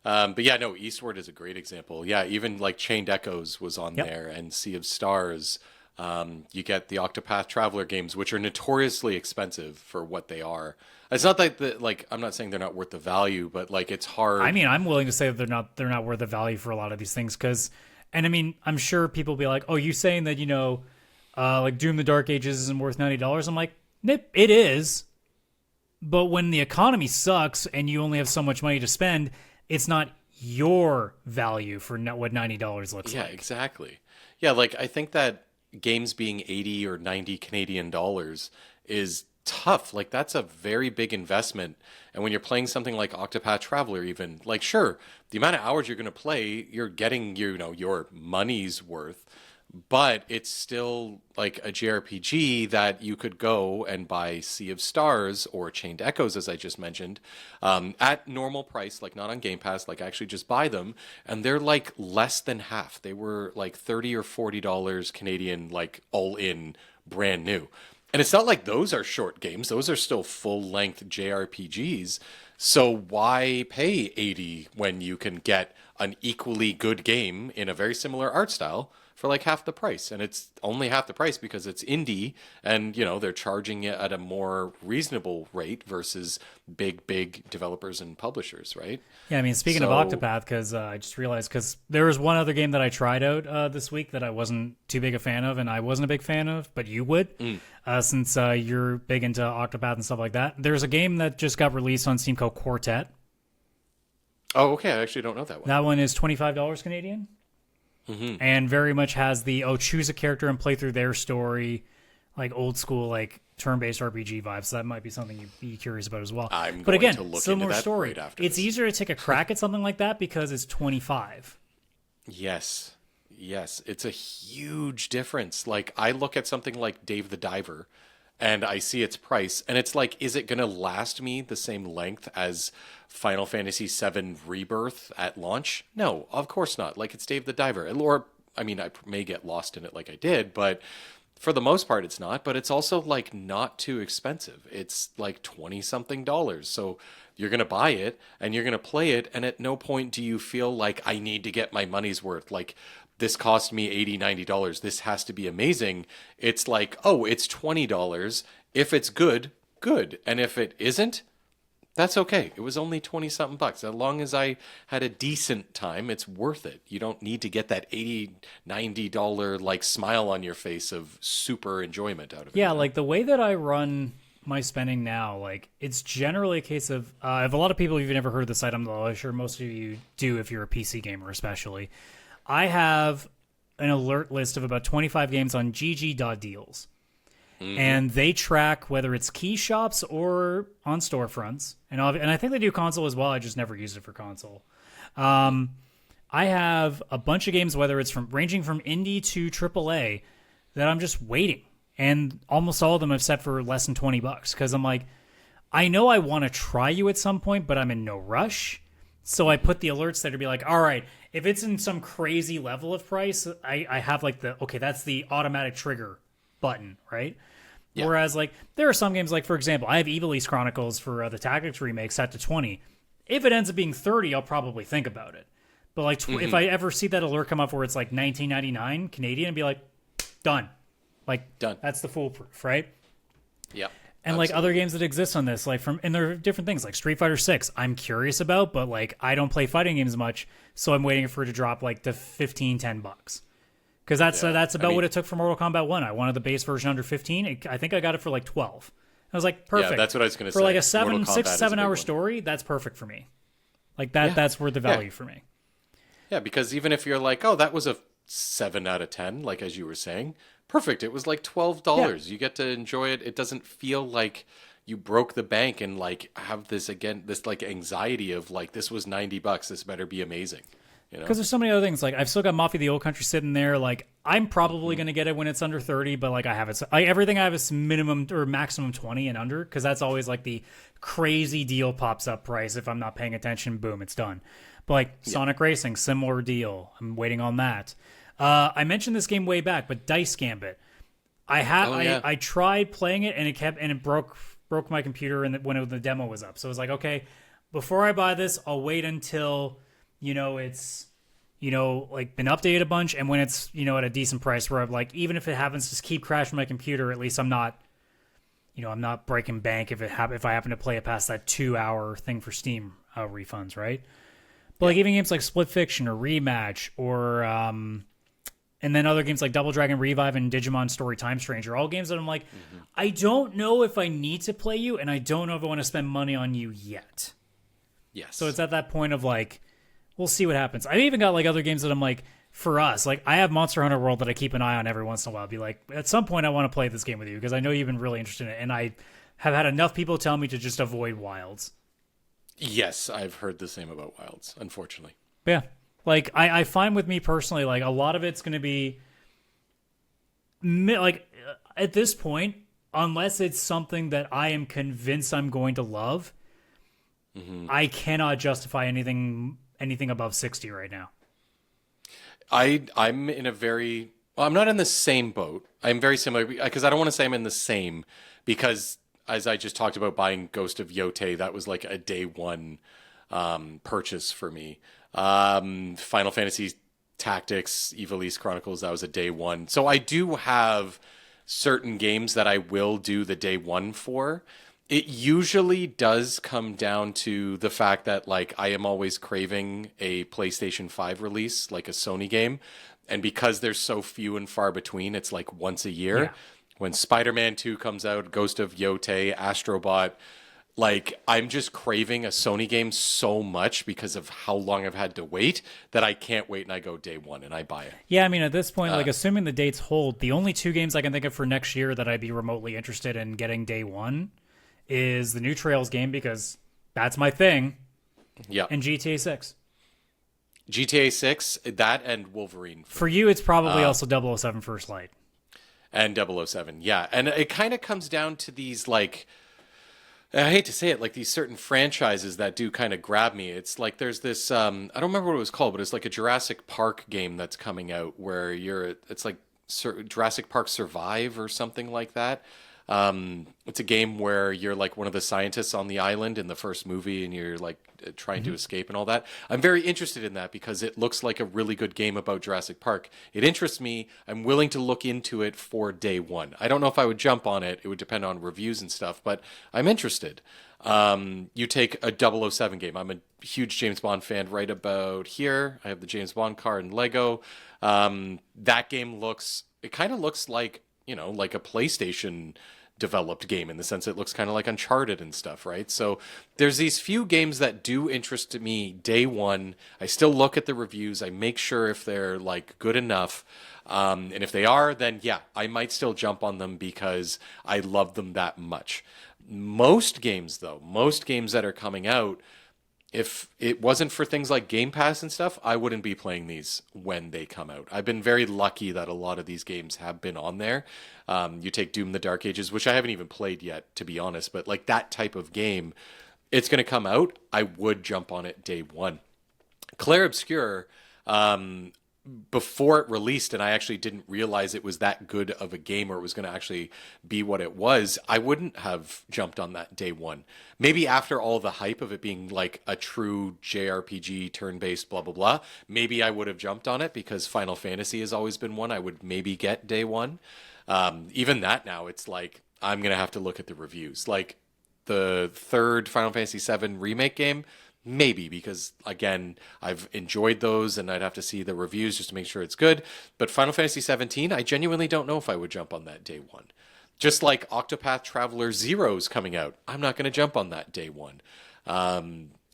But yeah, no, Eastward is a great example. Yeah, even like Chained Echoes was on there, and Sea of Stars. You get the Octopath Traveler games, which are notoriously expensive for what they are. It's not like I'm not saying they're not worth the value, but like it's hard. I mean, I'm willing to say that they're not worth the value for a lot of these things and I mean, I'm sure people will be like, "Oh, you saying that like Doom: The Dark Ages isn't worth $90?" I'm like, "Nip, it is." But when the economy sucks and you only have so much money to spend, it's not your value for what $90 looks like. Yeah, exactly. Yeah, like I think that games being 80 or 90 Canadian dollars is tough. Like that's a very big investment. And when you're playing something like Octopath Traveler, even like, sure, the amount of hours you're going to play, you're getting, your money's worth, but it's still like a JRPG that you could go and buy Sea of Stars or Chained Echoes, as I just mentioned, at normal price, like not on Game Pass, like actually just buy them. And they're like less than half. They were like $30 or $40 Canadian, like all in brand new. And it's not like those are short games. Those are still full-length JRPGs. So why pay 80 when you can get an equally good game in a very similar art style for like half the price? And it's only half the price because it's indie and, they're charging it at a more reasonable rate versus big developers and publishers, right? Yeah, I mean, speaking of Octopath, because I just realized, because there was one other game that I tried out this week that I wasn't too big a fan of, and I wasn't a big fan of, but you would, since you're big into Octopath and stuff like that. There's a game that just got released on Steam called Quartet. Oh, okay. I actually don't know that one. That one is $25 Canadian. And very much has the choose a character and play through their story, like old school, like turn-based RPG vibes. So that might be something you'd be curious about as well. But again, to look similar into that story. right after It's this. easier to take a crack at something like that because it's 25. Yes, it's a huge difference. Like I look at something like Dave the Diver, and I see its price, and it's like, is it going to last me the same length as Final Fantasy VII Rebirth at launch? No, of course not. Like, it's Dave the Diver. Or, I mean, I may get lost in it like I did, but for the most part, it's not. But it's also, like, not too expensive. It's, like, 20-something dollars. So you're going to buy it, and you're going to play it, and at no point do you feel like I need to get my money's worth. Like, this cost me $80, $90. This has to be amazing. It's like, oh, it's $20. If it's good, good. And if it isn't, that's okay. It was only 20-something bucks. As long as I had a decent time, it's worth it. You don't need to get that $80, $90 like smile on your face of super enjoyment out of it. Yeah, like the way that I run my spending now, like it's generally a case of if a lot of people have never heard of the site, I'm sure most of you do if you're a PC gamer especially. I have an alert list of about 25 games on gg.deals. And they track whether it's key shops or on storefronts. And I think they do console as well. I just never used it for console. I have a bunch of games, whether it's ranging from indie to AAA, that I'm just waiting. And almost all of them I've set for less than $20 because I'm like, I know I want to try you at some point, but I'm in no rush. So I put the alerts there to be like, all right, if it's in some crazy level of price, I have like that's the automatic trigger button, right? Yeah. Whereas like there are some games, like for example, I have Evil East Chronicles for the Tactics remake set to 20. If it ends up being 30, I'll probably think about it. But like if I ever see that alert come up where it's like $19.99 Canadian, I'd be like, done. Like done. That's the foolproof, right? Yeah. And like other games that exist on this, like and there are different things like Street Fighter 6 I'm curious about, but like I don't play fighting games much, so I'm waiting for it to drop like to $15-10. Because that's about what it took for Mortal Kombat 1. I wanted the base version under 15. I think I got it for like 12. I was like, perfect. Yeah, that's what I was going to say. For like a 6-7 hour story, that's perfect for me. Like that's worth the value for me. Yeah, because even if you're like, oh, that was a 7 out of 10, like as you were saying, perfect. It was like $12. Yeah. You get to enjoy it. It doesn't feel like you broke the bank and like have this like anxiety of like, this was $90. This better be amazing. Because there's so many other things. Like I've still got Mafia: The Old Country sitting there. Like I'm probably going to get it when it's under 30, but like I have it. Everything I have is minimum or maximum 20 and under, because that's always like the crazy deal pops up price. If I'm not paying attention, boom, it's done. But like Sonic Racing, similar deal. I'm waiting on that. I mentioned this game way back, but Dice Gambit. I tried playing it and it broke my computer when the demo was up. So I was like, okay, before I buy this, I'll wait until it's like been updated a bunch, and when it's at a decent price where I'm like, even if it happens to keep crashing my computer, at least I'm not breaking bank if I happen to play it past that 2-hour thing for Steam refunds, right? But like even games like Split Fiction or Rematch or and then other games like Double Dragon Revive and Digimon Story Time Stranger, all games that I'm like, I don't know if I need to play you, and I don't know if I want to spend money on you yet. Yes. So it's at that point of like, we'll see what happens. I've even got like other games that I'm like, for us, like I have Monster Hunter World that I keep an eye on every once in a while. Be like, at some point I want to play this game with you because I know you've been really interested in it, and I have had enough people tell me to just avoid Wilds. Yes, I've heard the same about Wilds, unfortunately. Yeah. Like, I find with me personally, like, a lot of it's going to be, like, at this point, unless it's something that I am convinced I'm going to love, I cannot justify anything above 60 right now. I'm in a very... Well, I'm not in the same boat. I'm very similar, because I don't want to say I'm in the same, because as I just talked about buying Ghost of Yotei, that was like a day one purchase for me. Final Fantasy Tactics, Ivalice Chronicles, that was a day one. So I do have certain games that I will do the day one for. It usually does come down to the fact that like I am always craving a PlayStation 5 release, like a Sony game. And because there's so few and far between, it's like once a year. Yeah. When Spider-Man 2 comes out, Ghost of Yotei, Astrobot, like, I'm just craving a Sony game so much because of how long I've had to wait that I can't wait, and I go day one and I buy it. Yeah, I mean, at this point, like, assuming the dates hold, the only 2 games I can think of for next year that I'd be remotely interested in getting day one is the new Trails game, because that's my thing. Yeah. And GTA 6. GTA 6, that and Wolverine. For you, it's probably also 007 First Light. And 007, yeah. And it kind of comes down to these, like... I hate to say it, like these certain franchises that do kind of grab me. It's like there's this, I don't remember what it was called, but it's like a Jurassic Park game that's coming out where it's like Jurassic Park Survive or something like that. It's a game where you're like one of the scientists on the island in the first movie and you're like trying to escape and all that. I'm very interested in that because it looks like a really good game about Jurassic Park. It interests me. I'm willing to look into it for day one. I don't know if I would jump on it. It would depend on reviews and stuff, but I'm interested. You take a 007 game. I'm a huge James Bond fan right about here. I have the James Bond card and Lego. That game kind of looks like, like a PlayStation developed game in the sense it looks kind of like Uncharted and stuff, right? So there's these few games that do interest me day one. I still look at the reviews. I make sure if they're like good enough. And if they are, then yeah, I might still jump on them because I love them that much. Most games that are coming out, if it wasn't for things like Game Pass and stuff, I wouldn't be playing these when they come out. I've been very lucky that a lot of these games have been on there. You take Doom: The Dark Ages, which I haven't even played yet, to be honest, but like that type of game, it's going to come out. I would jump on it day one. Clair Obscur, before it released, and I actually didn't realize it was that good of a game or it was going to actually be what it was, I wouldn't have jumped on that day one. Maybe after all the hype of it being like a true JRPG, turn-based, blah, blah, blah, maybe I would have jumped on it because Final Fantasy has always been one I would maybe get day one. Even that now, it's like, I'm going to have to look at the reviews. Like the third Final Fantasy VII Remake game, maybe, because again, I've enjoyed those and I'd have to see the reviews just to make sure it's good. But Final Fantasy 17, I genuinely don't know if I would jump on that day one. Just like Octopath Traveler Zero's coming out, I'm not going to jump on that day one.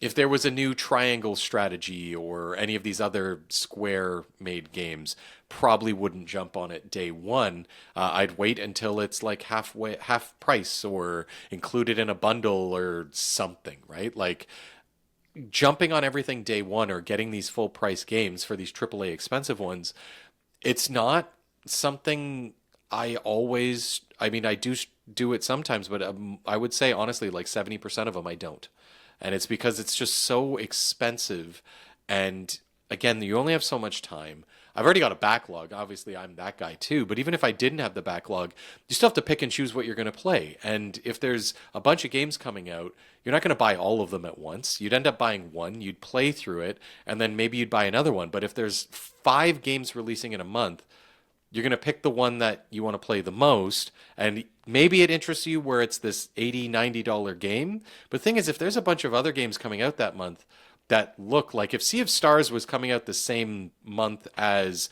If there was a new Triangle Strategy or any of these other Square-made games, probably wouldn't jump on it day one. I'd wait until it's like half price or included in a bundle or something, right? Like, jumping on everything day one or getting these full price games for these AAA expensive ones, it's not something I do it sometimes, but I would say honestly, like 70% of them I don't. And it's because it's just so expensive. And again, you only have so much time. I've already got a backlog. Obviously, I'm that guy too. But even if I didn't have the backlog, you still have to pick and choose what you're going to play. And if there's a bunch of games coming out, you're not going to buy all of them at once. You'd end up buying one, you'd play through it, and then maybe you'd buy another one. But if there's 5 games releasing in a month, you're going to pick the one that you want to play the most, and maybe it interests you where it's this $80, $90 game. But the thing is, if there's a bunch of other games coming out that month that look like, if Sea of Stars was coming out the same month as,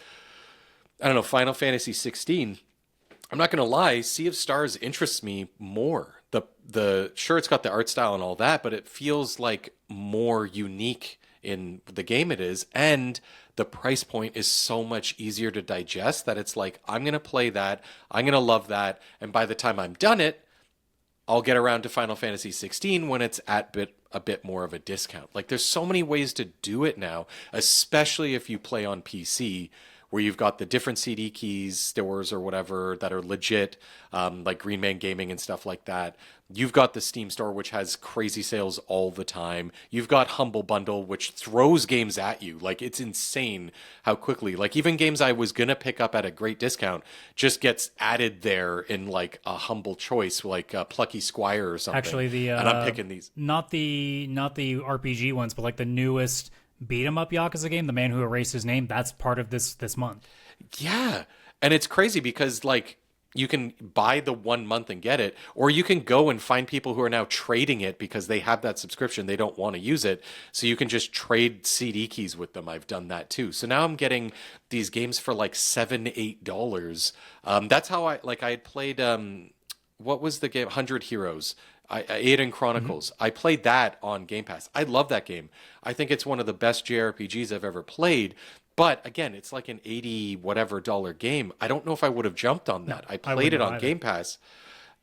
I don't know, Final Fantasy 16, I'm not going to lie, Sea of Stars interests me more. The sure, it's got the art style and all that, but it feels like more unique in the game it is, and the price point is so much easier to digest that it's like, I'm going to play that, I'm going to love that, and by the time I'm done it, I'll get around to Final Fantasy 16 when it's at a bit more of a discount. Like, there's so many ways to do it now, especially if you play on PC, where you've got the different CD keys, stores or whatever that are legit, like Green Man Gaming and stuff like that. You've got the Steam store, which has crazy sales all the time. You've got Humble Bundle, which throws games at you. Like, it's insane how quickly, like, even games I was going to pick up at a great discount just gets added there in like a humble choice, like Plucky Squire or something. Actually, and I'm picking these. Not the RPG ones, but like the newest beat 'em up Yakuza game, The Man Who Erased His Name, that's part of this month. Yeah. And it's crazy because, like, you can buy the 1 month and get it, or you can go and find people who are now trading it because they have that subscription. They don't want to use it. So you can just trade CD keys with them. I've done that too. So now I'm getting these games for like $7, $8. That's how I had played, what was the game? 100 Heroes. Aiden Chronicles. I played that on Game Pass. I love that game. I think it's one of the best JRPGs I've ever played. But again, it's like an $80 whatever game. I don't know if I would have jumped on that. I played it on Game Pass,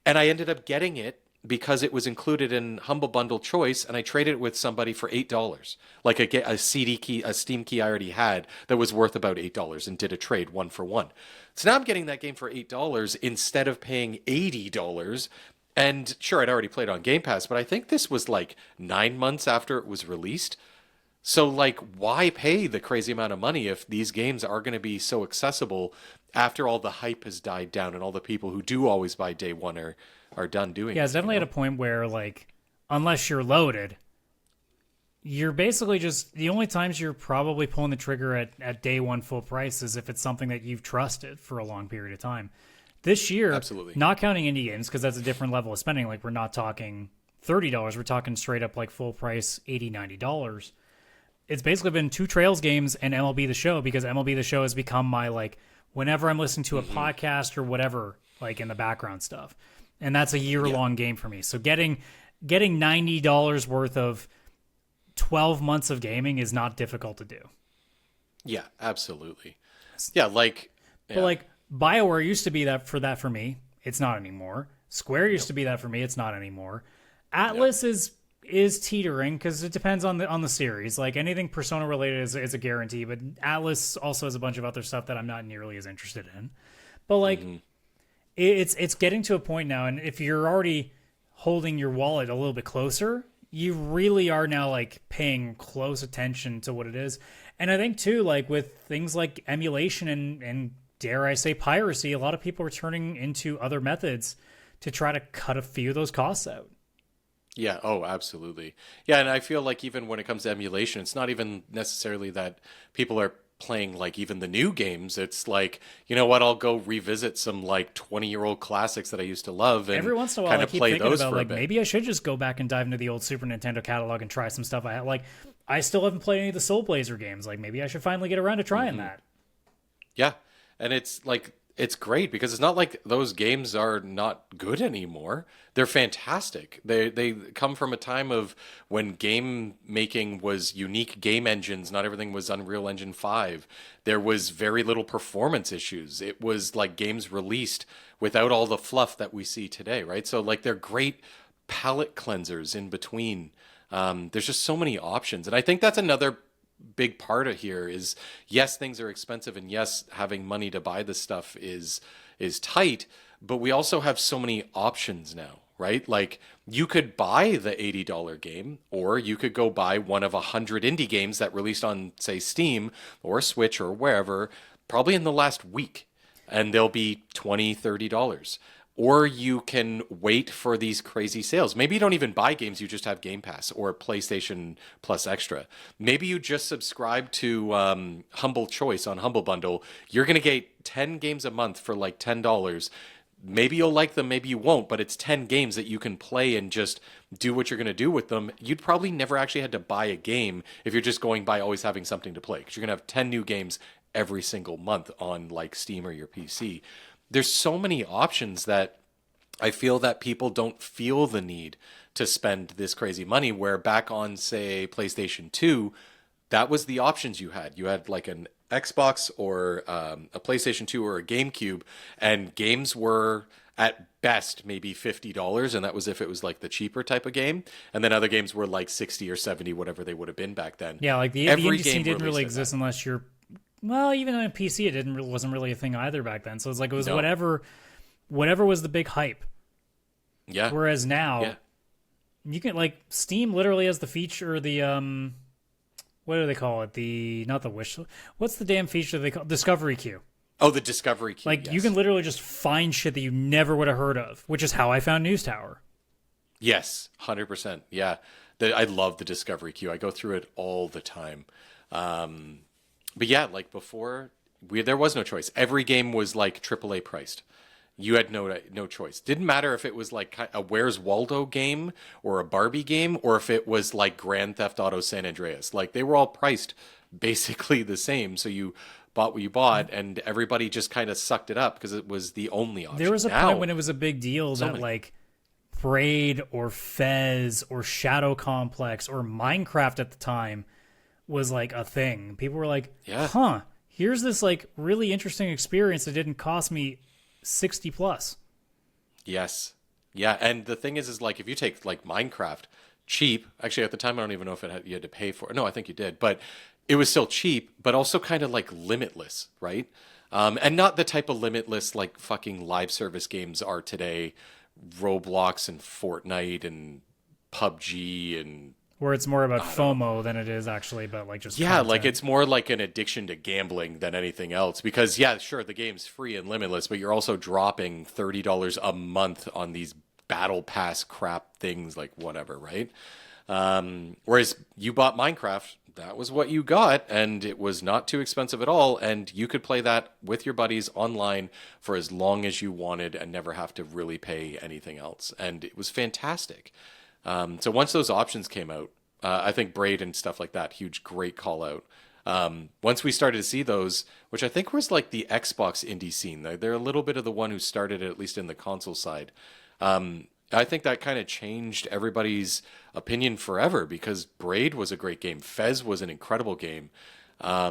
and I ended up getting it because it was included in Humble Bundle Choice, and I traded it with somebody for $8. Like a CD key, a Steam key I already had that was worth about $8, and did a trade 1 for 1. So now I'm getting that game for $8 instead of paying $80. And sure, I'd already played on Game Pass, but I think this was like 9 months after it was released. So, like, why pay the crazy amount of money if these games are going to be so accessible after all the hype has died down and all the people who do always buy day one are done doing it? Yeah, it's definitely at a point where, like, unless you're loaded, you're basically just, the only times you're probably pulling the trigger at day one full price is if it's something that you've trusted for a long period of time. This year, absolutely, not counting indie games, because that's a different level of spending. Like, we're not talking $30. We're talking straight up, like, full price $80, $90. It's basically been 2 Trails games and MLB The Show, because MLB The Show has become my, like, whenever I'm listening to a podcast or whatever, like, in the background stuff. And that's a year-long game for me. So getting $90 worth of 12 months of gaming is not difficult to do. Yeah, absolutely. Yeah, like... But, like, BioWare used to be that for me. It's not anymore. Square used to be that for me. It's not anymore. Atlas is teetering because it depends on the series. Like, anything Persona related is a guarantee, but Atlas also has a bunch of other stuff that I'm not nearly as interested in. But like, it's getting to a point now, and if you're already holding your wallet a little bit closer, you really are now like paying close attention to what it is. And I think too, like with things like emulation and dare I say piracy, a lot of people are turning into other methods to try to cut a few of those costs out. Yeah, oh, absolutely. Yeah, and I feel like even when it comes to emulation, it's not even necessarily that people are playing like even the new games. It's like, you know what, I'll go revisit some like 20-year-old classics that I used to love and every once in a while kind I of keep play thinking those about for a like bit. maybe I should just go back and dive into the old Super Nintendo catalog and try some stuff I have. Like, I still haven't played any of the Soul Blazer games. Like, maybe I should finally get around to trying that. Yeah, and it's like, it's great because it's not like those games are not good anymore. They're fantastic. They come from a time of when game making was unique game engines. Not everything was Unreal Engine 5. There was very little performance issues. It was like games released without all the fluff that we see today, right? So like they're great palette cleansers in between. There's just so many options. And I think that's another big part of here is, yes, things are expensive, and yes, having money to buy this stuff is tight, but we also have so many options now, right? Like you could buy the $80 game, or you could go buy one of 100 indie games that released on, say, Steam or Switch or wherever, probably in the last week, and they'll be $20, $30. Or you can wait for these crazy sales. Maybe you don't even buy games, you just have Game Pass or PlayStation Plus Extra. Maybe you just subscribe to Humble Choice on Humble Bundle. You're going to get 10 games a month for like $10. Maybe you'll like them, maybe you won't, but it's 10 games that you can play and just do what you're going to do with them. You'd probably never actually had to buy a game if you're just going by always having something to play, because you're going to have 10 new games every single month on like Steam or your PC. There's so many options that I feel that people don't feel the need to spend this crazy money, where back on, say, PlayStation 2, that was the options you had. You had like an Xbox or a PlayStation 2 or a GameCube, and games were at best maybe $50, and that was if it was like the cheaper type of game. And then other games were like 60 or 70, whatever they would have been back then. Yeah, like the indie scene didn't really exist unless you're... Well, even on a PC, wasn't really a thing either back then. So it's like it was whatever was the big hype. Yeah. Whereas now, you can, like, Steam literally has the feature, the what do they call it? Not the wish. What's the damn feature they call Discovery Queue? Oh, the Discovery Queue. Like, you can literally just find shit that you never would have heard of, which is how I found News Tower. Yes, 100%. Yeah, I love the Discovery Queue. I go through it all the time. But yeah, like before, there was no choice. Every game was like AAA priced. You had no choice. Didn't matter if it was like a Where's Waldo game or a Barbie game, or if it was like Grand Theft Auto San Andreas. Like, they were all priced basically the same. So you bought what you bought, and everybody just kind of sucked it up because it was the only option. There was a point when it was a big deal that like Braid or Fez or Shadow Complex or Minecraft at the time was like a thing. People were like, here's this like really interesting experience that didn't cost me 60 plus. Yes. Yeah. And the thing is like, if you take like Minecraft cheap, actually at the time, I don't even know if you had to pay for it. No, I think you did, but it was still cheap, but also kind of like limitless, right? And not the type of limitless like fucking live service games are today, Roblox and Fortnite and PUBG, and where it's more about FOMO than it is actually about like just content. Like it's more like an addiction to gambling than anything else, because sure, the game's free and limitless, but you're also dropping $30 a month on these battle pass crap things, like whatever, right? Whereas you bought Minecraft, that was what you got, and it was not too expensive at all, and you could play that with your buddies online for as long as you wanted and never have to really pay anything else, and it was fantastic. So once those options came out, I think Braid and stuff like that, great call out. Once we started to see those, which I think was like the Xbox indie scene, they're a little bit of the one who started it, at least in the console side. I think that kind of changed everybody's opinion forever, because Braid was a great game. Fez was an incredible game. I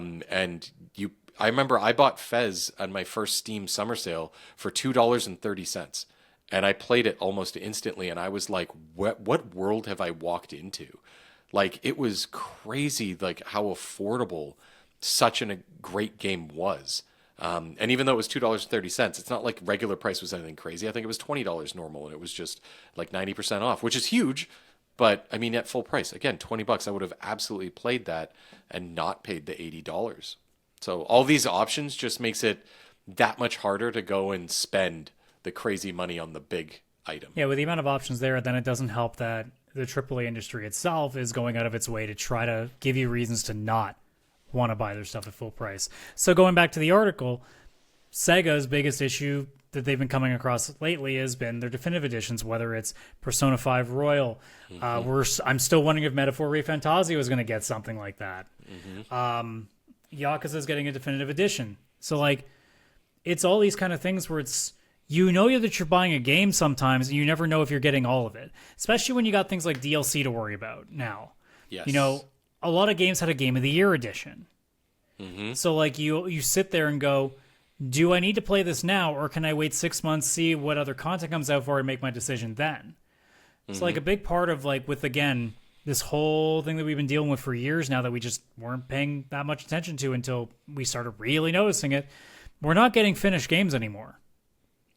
remember I bought Fez on my first Steam summer sale for $2.30. And I played it almost instantly, and I was like, what world have I walked into? Like, it was crazy, like, how affordable such a great game was. And even though it was $2.30, it's not like regular price was anything crazy. I think it was $20 normal, and it was just like 90% off, which is huge. But, I mean, at full price, again, $20, I would have absolutely played that and not paid the $80. So all these options just makes it that much harder to go and spend the crazy money on the big item. Yeah, with the amount of options there, then it doesn't help that the AAA industry itself is going out of its way to try to give you reasons to not want to buy their stuff at full price. So going back to the article, Sega's biggest issue that they've been coming across lately has been their definitive editions, whether it's Persona 5 Royal. I'm still wondering if Metaphor ReFantazio is going to get something like that. Yakuza's getting a definitive edition. So, like, it's all these kind of things where it's, you know that you're buying a game sometimes, and you never know if you're getting all of it. Especially when you got things like DLC to worry about now. Yes. You know, a lot of games had a Game of the Year edition. So, like, you sit there and go, do I need to play this now, or can I wait 6 months, see what other content comes out for it, and make my decision then? So, like, a big part of, like, with, again, this whole thing that we've been dealing with for years now that we just weren't paying that much attention to until we started really noticing it, we're not getting finished games anymore.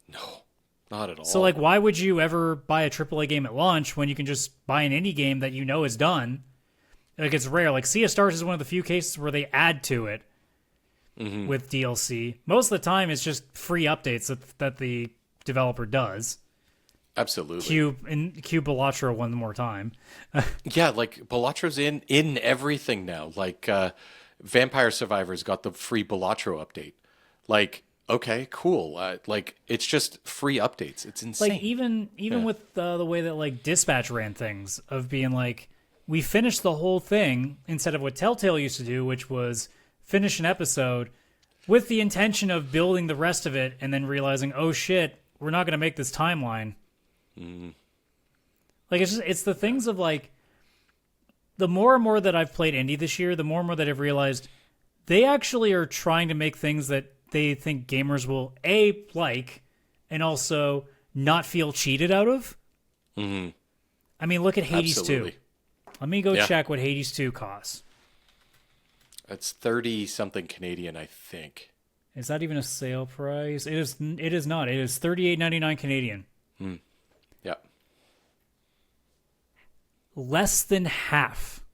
No. Not at all. So, like, why would you ever buy a AAA game at launch when you can just buy an indie game that you know is done? Like, it's rare. Like, Sea of Stars is one of the few cases where they add to it with DLC. Most of the time, it's just free updates that the developer does. Absolutely. Cue Balatro one more time. Yeah, like, Balatro's in everything now. Like, Vampire Survivors got the free Balatro update. Like, okay, cool. Like, it's just free updates. It's insane. Like, even with the way that, like, Dispatch ran things, of being like, we finished the whole thing instead of what Telltale used to do, which was finish an episode with the intention of building the rest of it and then realizing, oh shit, we're not going to make this timeline. Like, it's the things of, like, the more and more that I've played indie this year, the more and more that I've realized they actually are trying to make things that they think gamers will like, and also not feel cheated out of. I mean, look at Hades Absolutely. 2. Let me go check what Hades 2 costs. It's 30 something Canadian, I think. Is that even a sale price? It is not. It is $38.99 Canadian. Yeah. Less than half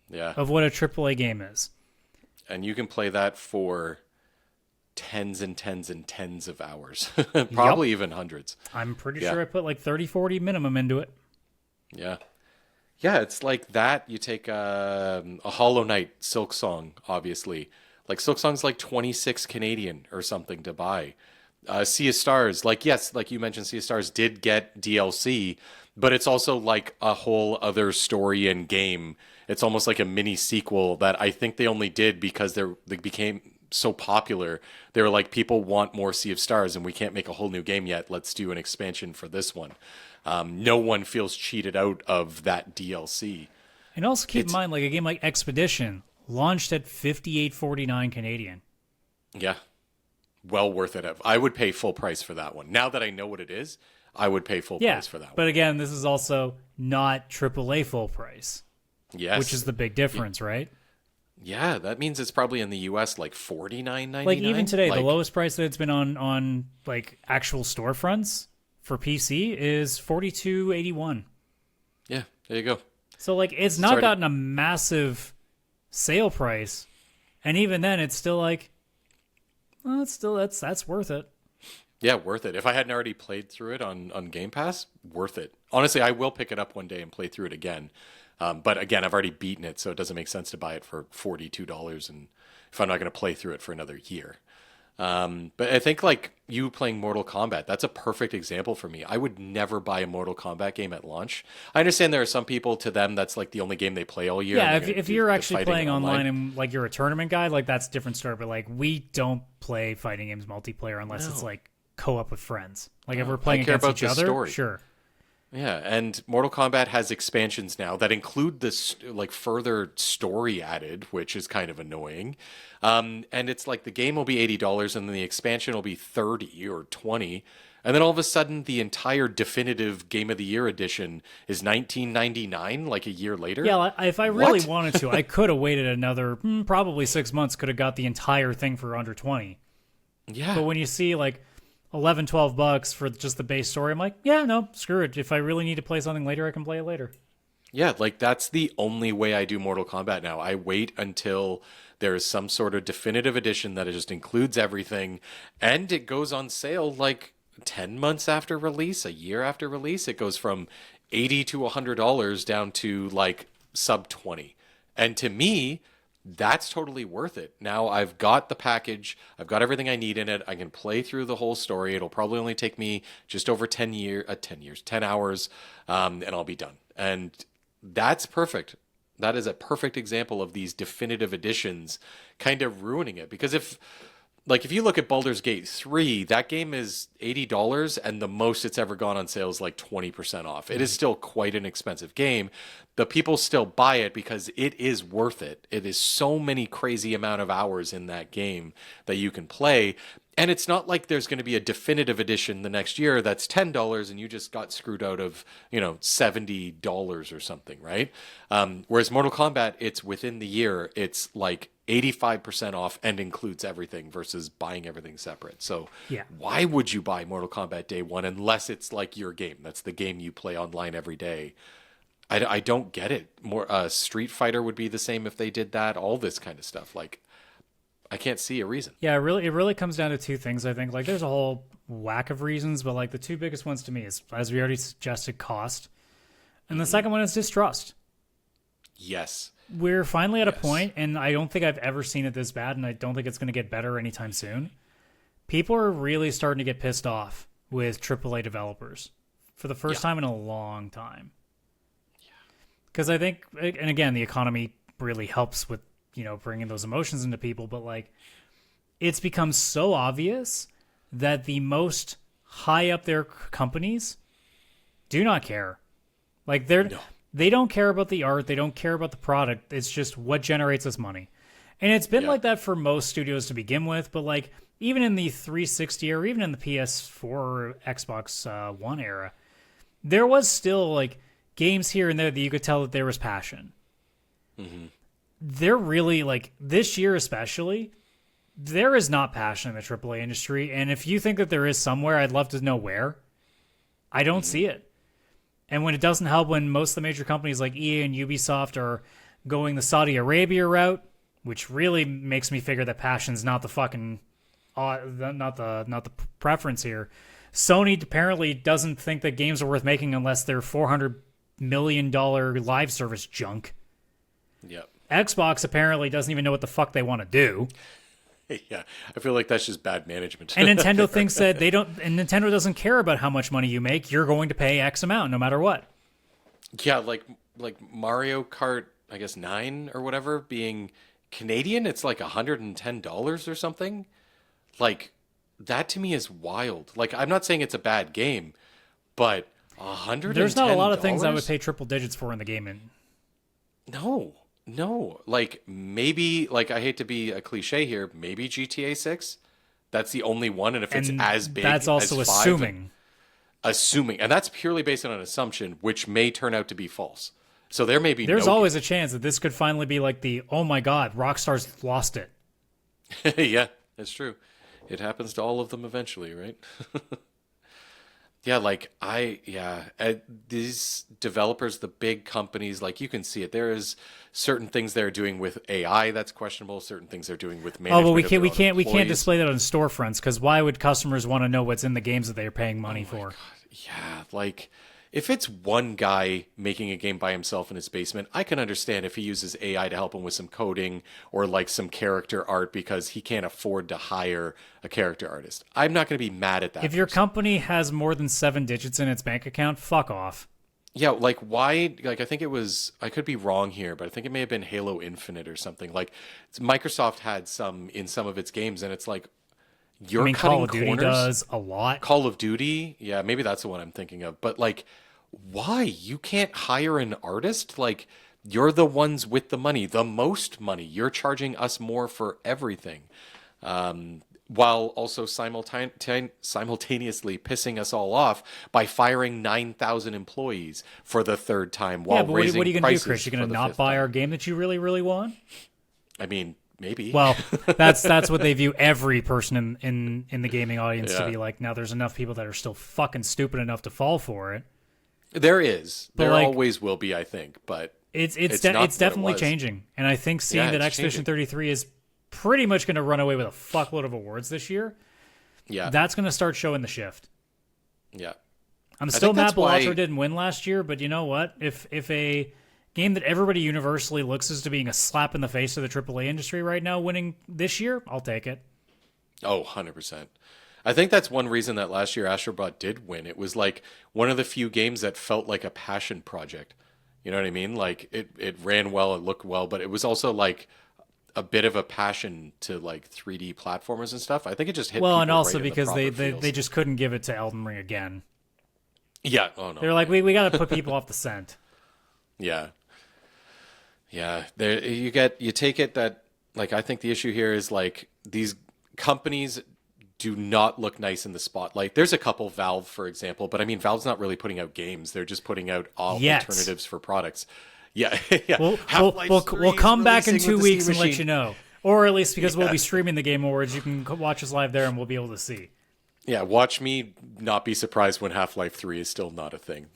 Yeah. of what a AAA game is. And you can play that for tens and tens and tens of hours. Probably even hundreds. I'm pretty sure I put like 30, 40 minimum into it. Yeah. Yeah, it's like that. You take a Hollow Knight Silk Song, obviously. Like, Silk Song's like 26 Canadian or something to buy. Sea of Stars, like, yes, like you mentioned, Sea of Stars did get DLC, but it's also like a whole other story and game. It's almost like a mini sequel that I think they only did because they became so popular. They were like, people want more Sea of Stars and we can't make a whole new game yet. Let's do an expansion for this one. No one feels cheated out of that DLC. And also keep in mind, like, a game like Expedition launched at $58.49 Canadian. Yeah. Well worth it. I would pay full price for that one. Now that I know what it is, I would pay full price for that one. But again, this is also not AAA full price. Yes. Which is the big difference, right? Yeah, that means it's probably in the US like $49.99. Like, even today, the lowest price that it's been on like actual storefronts for PC is $42.81. Yeah, there you go. So, like, it's not gotten a massive sale price, and even then, it's still like, well, it's still that's worth it. Yeah, worth it. If I hadn't already played through it on Game Pass, worth it. Honestly, I will pick it up one day and play through it again. But again, I've already beaten it, so it doesn't make sense to buy it for $42 and if I'm not going to play through it for another year. But I think, like, you playing Mortal Kombat, that's a perfect example for me. I would never buy a Mortal Kombat game at launch. I understand there are some people, to them, that's like the only game they play all year. Yeah, if you're actually playing online and, like, you're a tournament guy, like, that's a different story. But, like, we don't play fighting games multiplayer unless it's, like, co-op with friends. Like, if we're playing against each other, story. Sure. Yeah, and Mortal Kombat has expansions now that include this, like, further story added, which is kind of annoying. And it's like the game will be $80 and then the expansion will be $30 or $20. And then all of a sudden the entire definitive Game of the Year edition is $19.99 like a year later. Yeah, if I really wanted to, I could have waited another probably 6 months, could have got the entire thing for under 20. Yeah. But when you see, like, $11-12 for just the base story, I'm like, yeah, no, screw it. If I really need to play something later, I can play it later. Yeah, like, that's the only way I do Mortal Kombat now. I wait until there is some sort of definitive edition that it just includes everything, and it goes on sale like 10 months after release, a year after release. It goes from $80 to $100 down to like sub 20. And to me, that's totally worth it. Now I've got the package. I've got everything I need in it. I can play through the whole story. It'll probably only take me just over 10 hours, and I'll be done. And that's perfect. That is a perfect example of these definitive editions kind of ruining it. Because if you look at Baldur's Gate 3, that game is $80 and the most it's ever gone on sale is like 20% off. It is still quite an expensive game, but people still buy it because it is worth it. It is so many crazy amount of hours in that game that you can play. And it's not like there's going to be a definitive edition the next year that's $10 and you just got screwed out of, $70 or something, right? Whereas Mortal Kombat, it's within the year. It's like 85% off and includes everything versus buying everything separate. So Yeah. why would you buy Mortal Kombat Day 1 unless it's like your game? That's the game you play online every day. I don't get it. More Street Fighter would be the same if they did that. All this kind of stuff. Like, I can't see a reason. Yeah, it really comes down to two things, I think. Like, there's a whole whack of reasons, but like the two biggest ones to me is, as we already suggested, cost. And the second one is distrust. Yes. We're finally at a point, and I don't think I've ever seen it this bad, and I don't think it's going to get better anytime soon. People are really starting to get pissed off with AAA developers for the first time in a long time. Because I think, and again, the economy really helps with, bringing those emotions into people, but like, it's become so obvious that the most high up there companies do not care. Like, they don't care about the art, they don't care about the product, it's just what generates us money. And it's been like that for most studios to begin with, but like, even in the 360 or even in the PS4 or Xbox One era, there was still like games here and there that you could tell that there was passion. Mm-hmm. They're really, like, this year especially, there is not passion in the AAA industry, and if you think that there is somewhere, I'd love to know where. I don't see it. And when it doesn't help, when most of the major companies like EA and Ubisoft are going the Saudi Arabia route, which really makes me figure that passion's not the fucking not the preference here. Sony apparently doesn't think that games are worth making unless they're $400 million live service junk. Yep. Xbox apparently doesn't even know what the fuck they want to do. Yeah, I feel like that's just bad management. And Nintendo thinks that they don't, and Nintendo doesn't care about how much money you make. You're going to pay X amount no matter what. Yeah, like Mario Kart, I guess 9 or whatever, being Canadian, it's like $110 or something. Like, that to me is wild. Like, I'm not saying it's a bad game, but $110. There's not a lot of things I would pay triple digits for in the game. No, like maybe, like, I hate to be a cliche here, maybe GTA 6. That's the only one, and if it's as big, that's also as 5, assuming, and that's purely based on an assumption, which may turn out to be false. So there's always a chance that this could finally be like the, oh my god, Rockstar's lost it. Yeah, that's true. It happens to all of them eventually, right? Yeah, these developers, the big companies, like, you can see it. There is certain things they're doing with AI that's questionable. Certain things they're doing with management. Oh, but we can't display that on storefronts, because why would customers want to know what's in the games that they're paying money for? God. Yeah, like, if it's one guy making a game by himself in his basement, I can understand if he uses AI to help him with some coding or like some character art because he can't afford to hire a character artist. I'm not going to be mad at that. If your company has more than 7 digits in its bank account, fuck off. Yeah, like, why? Like, I think it was, I could be wrong here, but I think it may have been Halo Infinite or something. Like, Microsoft had some in some of its games, and it's like, you're cutting Call of corners. Duty does a lot. Call of Duty, yeah, maybe that's the one I'm thinking of. But like, why? You can't hire an artist? Like, you're the ones with the money, the most money. You're charging us more for everything, while also simultaneously pissing us all off by firing 9,000 employees for the third time while raising prices. What are you going to do, Chris? You're going to not buy our game that you really, really want? I mean, maybe. Well, that's what they view every person in the gaming audience to be like. Now, there's enough people that are still fucking stupid enough to fall for it. There is. But there always will be, I think. But it's definitely changing. And I think seeing that Expedition 33 is pretty much going to run away with a fuckload of awards this year, that's going to start showing the shift. Yeah. I'm still mad Bellator didn't win last year, but you know what? If a game that everybody universally looks as to being a slap in the face of the AAA industry right now winning this year, I'll take it. Oh, 100%. I think that's one reason that last year Astrobot did win. It was like one of the few games that felt like a passion project. You know what I mean? Like, it ran well, it looked well, but it was also like a bit of a passion to like 3D platformers and stuff. I think it just hit well, people and also right because in the they just couldn't give it to Elden Ring again. Yeah. Oh no. They're like, we got to put people off the scent. Yeah. Yeah. There you take it that, like, I think the issue here is like these companies do not look nice in the spotlight. There's a couple, Valve, for example, but I mean, Valve's not really putting out games. They're just putting out alternatives for products. Yeah. Yeah. We'll come back in 2 weeks and let you know. Or at least because we'll be streaming the Game Awards, you can watch us live there and we'll be able to see. Yeah, watch me not be surprised when Half-Life 3 is still not a thing,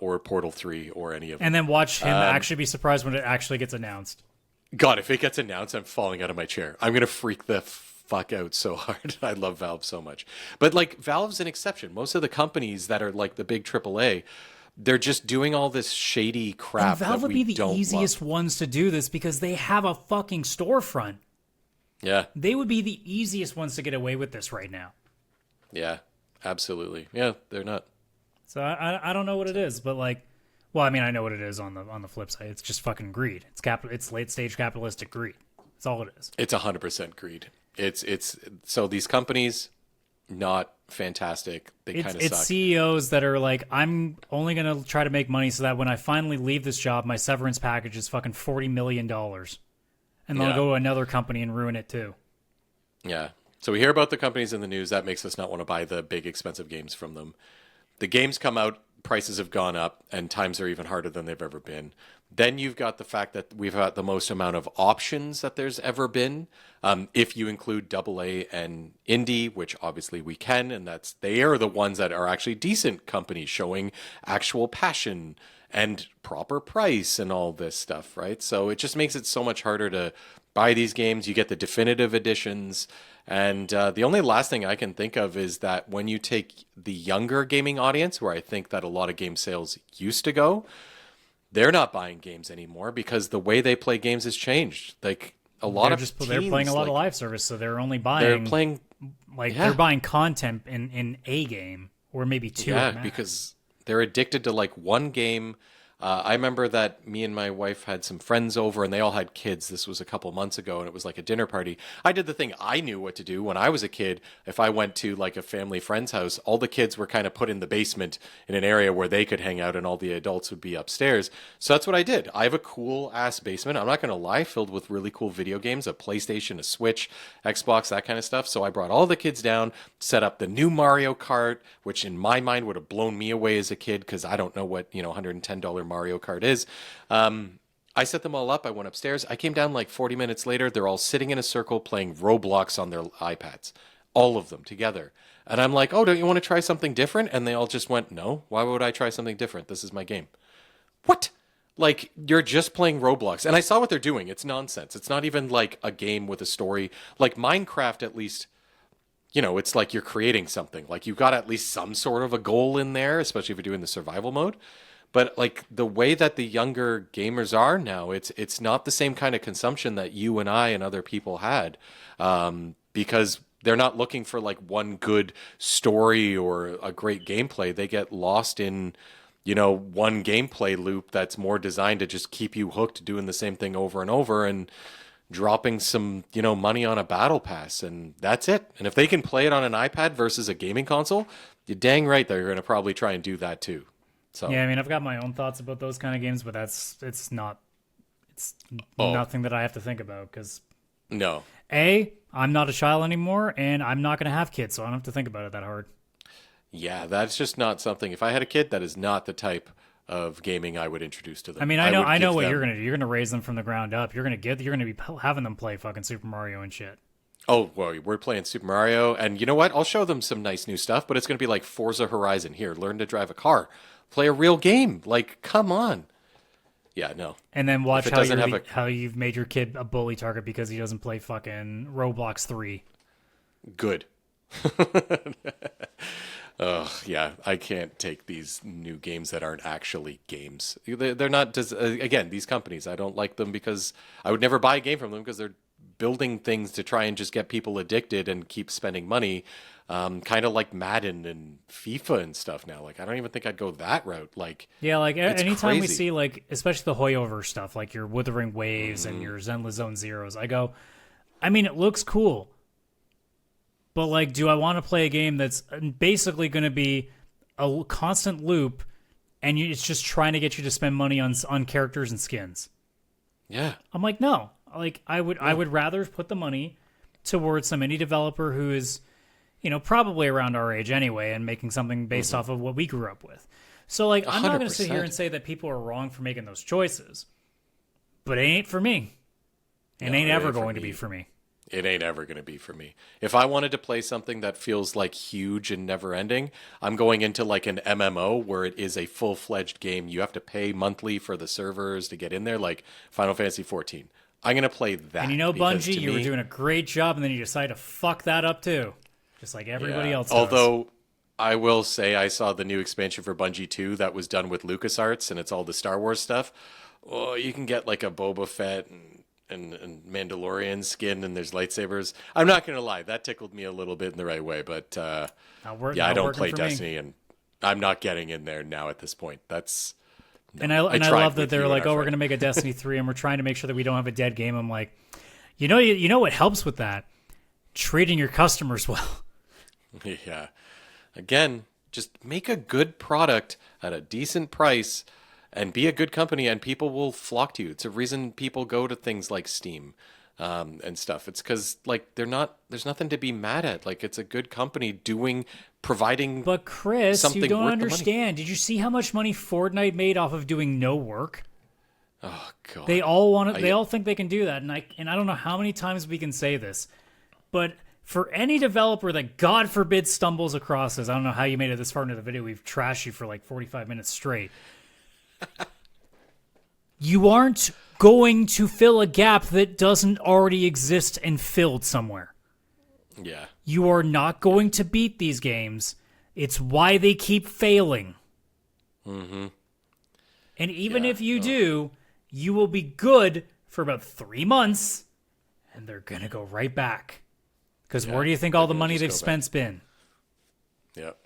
or Portal 3, or any of them. And then watch him actually be surprised when it actually gets announced. God, if it gets announced, I'm falling out of my chair. I'm going to freak the fuck out so hard. I love Valve so much. But, like, Valve's an exception. Most of the companies that are, like, the big AAA, they're just doing all this shady crap. And Valve that would we be the don't easiest love. ones to do this because they have a fucking storefront. Yeah. They would be the easiest ones to get away with this right now. Yeah, absolutely. Yeah, they're not. So I don't know what it is, but like, well, I mean, I know what it is on the flip side. It's just fucking greed. It's late stage capitalistic greed. That's all it is. It's 100% greed. It's so these companies, not fantastic. They kind of suck. It's CEOs that are like, I'm only gonna try to make money so that when I finally leave this job, my severance package is fucking $40 million. And they'll go to another company and ruin it too. Yeah. So we hear about the companies in the news. That makes us not want to buy the big expensive games from them. The games come out, prices have gone up, and times are even harder than they've ever been. Then you've got the fact that we've got the most amount of options that there's ever been. If you include AA and indie, which obviously we can, and they are the ones that are actually decent companies showing actual passion and proper price and all this stuff, right? So it just makes it so much harder to buy these games. You get the definitive editions. And the only last thing I can think of is that when you take the younger gaming audience, where I think that a lot of game sales used to go, they're not buying games anymore because the way they play games has changed. Like a lot of teens, they're playing a lot of live service, so they're only buying. They're playing they're buying content in a game or maybe two. Yeah, because they're addicted to like one game. I remember that me and my wife had some friends over and they all had kids. This was a couple months ago and it was like a dinner party. I did the thing I knew what to do when I was a kid. If I went to like a family friend's house, all the kids were kind of put in the basement in an area where they could hang out and all the adults would be upstairs. So that's what I did. I have a cool ass basement. I'm not going to lie, filled with really cool video games, a PlayStation, a Switch, Xbox, that kind of stuff. So I brought all the kids down, set up the new Mario Kart, which in my mind would have blown me away as a kid because I don't know what, $110 Mario Kart is. I set them all up. I went upstairs. I came down like 40 minutes later. They're all sitting in a circle playing Roblox on their iPads, all of them together. And I'm like, oh, don't you want to try something different? And they all just went, no, why would I try something different? This is my game. What? Like, you're just playing Roblox. And I saw what they're doing. It's nonsense. It's not even like a game with a story. Like Minecraft, at least, it's like you're creating something. Like you've got at least some sort of a goal in there, especially if you're doing the survival mode. But like the way that the younger gamers are now, it's not the same kind of consumption that you and I and other people had, because they're not looking for like one good story or a great gameplay. They get lost in, one gameplay loop that's more designed to just keep you hooked doing the same thing over and over and dropping some, money on a battle pass. And that's it. And if they can play it on an iPad versus a gaming console, you're dang right they're going to probably try and do that too. So. Yeah, I mean, I've got my own thoughts about those kind of games, but it's nothing that I have to think about because no, I'm not a child anymore, and I'm not going to have kids, so I don't have to think about it that hard. Yeah, that's just not something. If I had a kid, that is not the type of gaming I would introduce to them. I mean, I know what you're going to do. You're going to raise them from the ground up. You're going to be having them play fucking Super Mario and shit. Oh, well, we're playing Super Mario, and you know what? I'll show them some nice new stuff, but it's going to be like Forza Horizon. Here, learn to drive a car. Play a real game. Like, come on. Yeah, no. And then watch how you've made your kid a bully target because he doesn't play fucking Roblox 3. Good. Ugh, yeah, I can't take these new games that aren't actually games. They're not, again, these companies, I don't like them because I would never buy a game from them because they're building things to try and just get people addicted and keep spending money. Kind of like Madden and FIFA and stuff now. Like, I don't even think I'd go that route. Like, yeah, like anytime crazy. we see like, especially the Hoyover stuff, like your Wuthering Waves and your Zenless Zone Zeros, I go, I mean, it looks cool, but like, do I want to play a game that's basically going to be a constant loop, and it's just trying to get you to spend money on characters and skins? Yeah, I'm like, no. Like, I would rather put the money towards some indie developer who is, probably around our age anyway, and making something based off of what we grew up with. So, like, I'm not going to sit here and say that people are wrong for making those choices, but it ain't for me. It ain't ever going to be for me. It ain't ever going to be for me. If I wanted to play something that feels like huge and never ending, I'm going into like an MMO where it is a full-fledged game. You have to pay monthly for the servers to get in there, like Final Fantasy 14. I'm going to play that. And you know, Bungie, you were doing a great job, and then you decided to fuck that up too. Just like everybody else does. Although, I will say I saw the new expansion for Bungie 2 that was done with LucasArts, and it's all the Star Wars stuff. Oh, you can get like a Boba Fett and Mandalorian skin, and there's lightsabers. I'm not going to lie, that tickled me a little bit in the right way, but I don't play Destiny, and I'm not getting in there now at this point. That's... No. And I love that they're like, oh, we're going to make a Destiny 3, and we're trying to make sure that we don't have a dead game. I'm like, you know what helps with that? Treating your customers well. Yeah. Again, just make a good product at a decent price and be a good company, and people will flock to you. It's a reason people go to things like Steam and stuff. It's because like there's nothing to be mad at. Like, it's a good company providing. But Chris, something you don't worth understand. Did you see how much money Fortnite made off of doing no work? Oh God! They all think they can do that, and I don't know how many times we can say this, but for any developer that God forbid stumbles across this, I don't know how you made it this far into the video. We've trashed you for like 45 minutes straight. You aren't going to fill a gap that doesn't already exist and filled somewhere. Yeah. You are not going to beat these games. It's why they keep failing. Mm-hmm. And even if you do, you will be good for about 3 months, and they're going to go right back. Because where do you think all the money they've spent's been? Yep.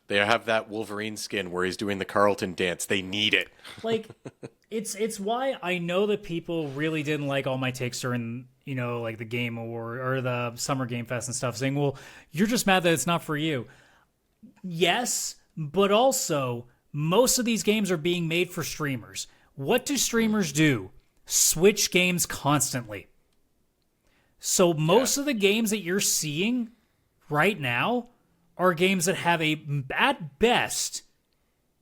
They have that Wolverine skin where he's doing the Carlton dance. They need it. Like, it's why I know that people really didn't like all my takes during, like the Game Award or the Summer Game Fest and stuff, saying, well, you're just mad that it's not for you. Yes, but also, most of these games are being made for streamers. What do streamers do? Switch games constantly. So most of the games that you're seeing right now are games that have at best,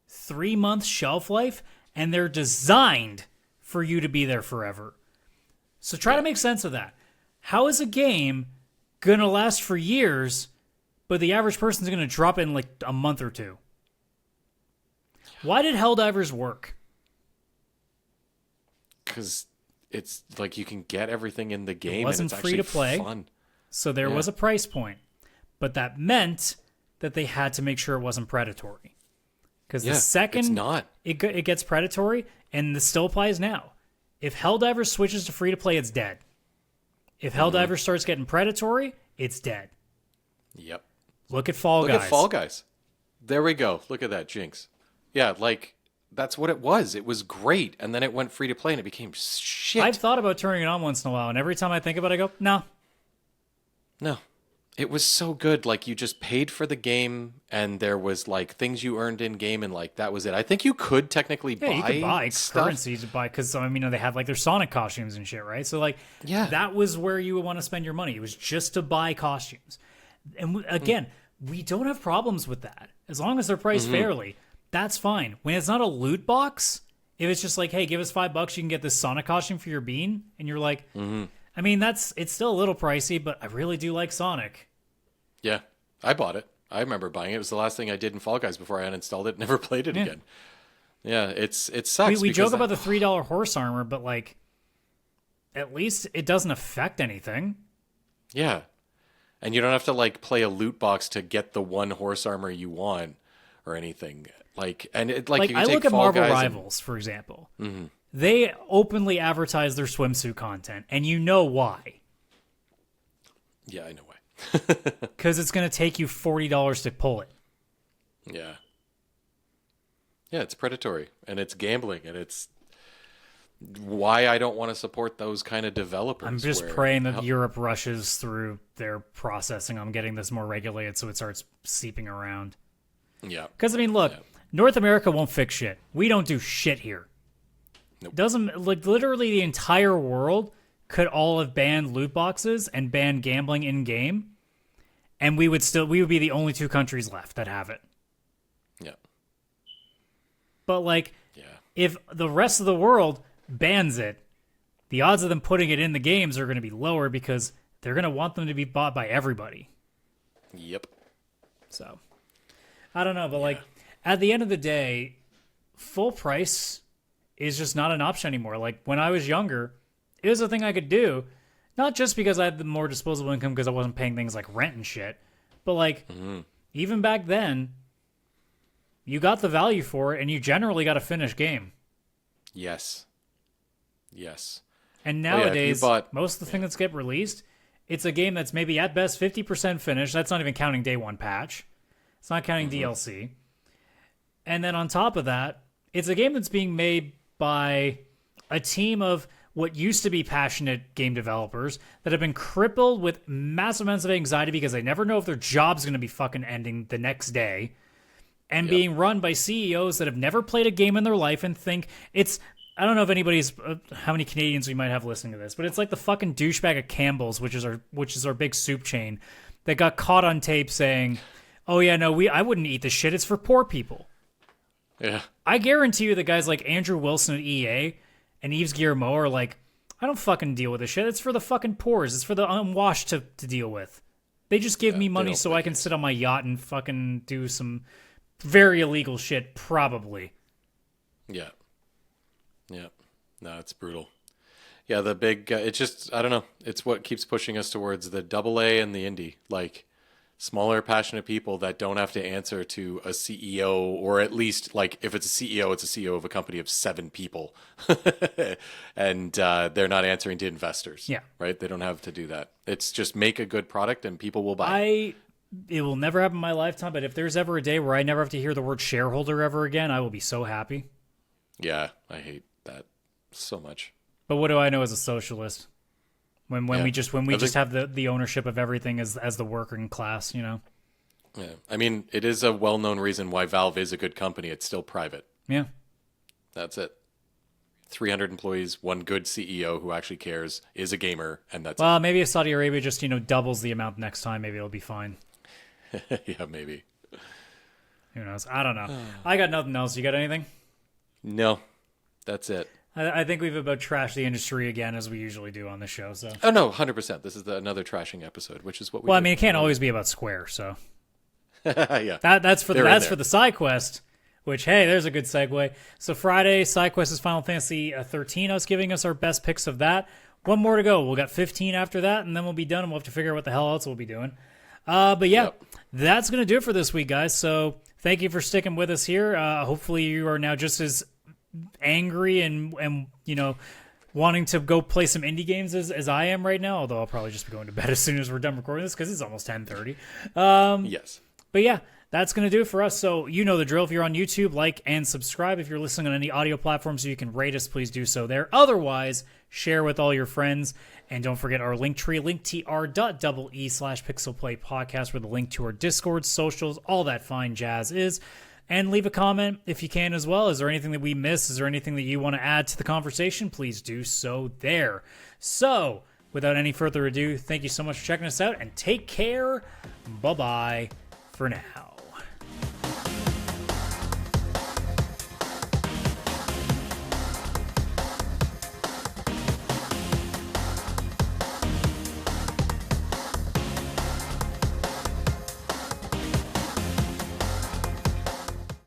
3-month shelf life, and they're designed for you to be there forever. So try to make sense of that. How is a game going to last for years, but the average person's going to drop it in like a month or two? Why did Helldivers work? Because it's like you can get everything in the game. It wasn't and it's free to play, fun. So there was a price point. But that meant that they had to make sure it wasn't predatory. Because the second it's not. It gets predatory, and this still applies now. If Helldivers switches to free to play, it's dead. If Helldivers starts getting predatory, it's dead. Yep. Look at Fall Guys. Look at Fall Guys. There we go. Look at that, Jinx. Yeah, like, that's what it was. It was great, and then it went free to play, and it became shit. I've thought about turning it on once in a while, and every time I think about it, I go, no. No. It was so good. Like, you just paid for the game, and there was, like, things you earned in-game, and, like, that was it. I think you could technically buy you could buy stuff. currency to buy, because, they have, like, their Sonic costumes and shit, right? So, like, that was where you would want to spend your money. It was just to buy costumes. And, again, we don't have problems with that. As long as they're priced fairly, that's fine. When it's not a loot box, if it's just like, hey, give us $5, you can get this Sonic costume for your bean, and you're like, it's still a little pricey, but I really do like Sonic. Yeah, I bought it. I remember buying it. It was the last thing I did in Fall Guys before I uninstalled it. Never played it again. Yeah, it sucks. We joke about the $3 horse armor, but like, at least it doesn't affect anything. Yeah, and you don't have to like play a loot box to get the one horse armor you want or anything. Like, and it like you I take look at Fall Marvel Guys Rivals, for example. They openly advertise their swimsuit content, and you know why. Yeah, I know why. Because it's going to take you $40 to pull it. Yeah. Yeah, it's predatory, and it's gambling, and it's why I don't want to support those kind of developers. I'm just praying that Europe rushes through their processing on getting this more regulated so it starts seeping around. Yeah. Because, look, North America won't fix shit. We don't do shit here. Nope. Doesn't, like, literally the entire world could all have banned loot boxes and banned gambling in-game, and we would be the only 2 countries left that have it. Yeah. But, like, if the rest of the world bans it, the odds of them putting it in the games are going to be lower because they're going to want them to be bought by everybody. Yep. So, I don't know, but like at the end of the day, full price is just not an option anymore. Like when I was younger, it was a thing I could do, not just because I had the more disposable income because I wasn't paying things like rent and shit, but like even back then, you got the value for it and you generally got a finished game. Yes. And nowadays, most of the things that get released, it's a game that's maybe at best 50% finished. That's not even counting day one patch. It's not counting DLC. And then on top of that, it's a game that's being made by a team of what used to be passionate game developers that have been crippled with massive amounts of anxiety because they never know if their job's going to be fucking ending the next day, and being run by CEOs that have never played a game in their life and think it's... I don't know if anybody's... how many Canadians we might have listening to this, but it's like the fucking douchebag at Campbell's, which is our big soup chain, that got caught on tape saying, oh yeah, no, I wouldn't eat this shit. It's for poor people. Yeah. I guarantee you the guys like Andrew Wilson at EA and Yves Guillemot are like, I don't fucking deal with this shit. It's for the fucking poors. It's for the unwashed to deal with. They just give me money so I can sit on my yacht and fucking do some very illegal shit, probably. Yeah. No, it's brutal. Yeah, the big, it's just, I don't know. It's what keeps pushing us towards the AA and the indie. Like, smaller, passionate people that don't have to answer to a CEO, or at least, like, if it's a CEO, it's a CEO of a company of 7 people. And they're not answering to investors. Yeah. Right? They don't have to do that. It's just make a good product and people will buy It will never happen in my lifetime, but if there's ever a day where I never have to hear the word shareholder ever again, I will be so happy. Yeah, I hate that so much. But what do I know as a socialist? When we just have the ownership of everything as the working class, you know? Yeah. I mean, it is a well-known reason why Valve is a good company. It's still private. Yeah. That's it. 300 employees, one good CEO who actually cares, is a gamer, and that's Well, maybe if Saudi Arabia just, doubles the amount next time, maybe it'll be fine. Yeah, maybe. Who knows? I don't know. I got nothing else. You got anything? No. That's it. I think we've about trashed the industry again, as we usually do on the show. So. Oh, no, 100%. This is another trashing episode, which is what we do. Well, I mean, it can't always be about Square, so. Yeah. That's for the side quest, which, hey, there's a good segue. So Friday, side quest is Final Fantasy 13. Us giving us our best picks of that. One more to go. We'll got 15 after that, and then we'll be done, and we'll have to figure out what the hell else we'll be doing. But yeah, That's going to do it for this week, guys. So thank you for sticking with us here. Hopefully you are now just as angry and wanting to go play some indie games as I am right now, although I'll probably just be going to bed as soon as we're done recording this because it's almost 10:30. Yes. But yeah, that's going to do it for us. So you know the drill. If you're on YouTube, like and subscribe. If you're listening on any audio platforms, so you can rate us, please do so there. Otherwise, share with all your friends. And don't forget our link tree, linktr.ee/PixelPlay Podcast, where the link to our Discord, socials, all that fine jazz is. And leave a comment if you can as well. Is there anything that we missed? Is there anything that you want to add to the conversation? Please do so there. So, without any further ado, thank you so much for checking us out, and take care. Bye-bye for now.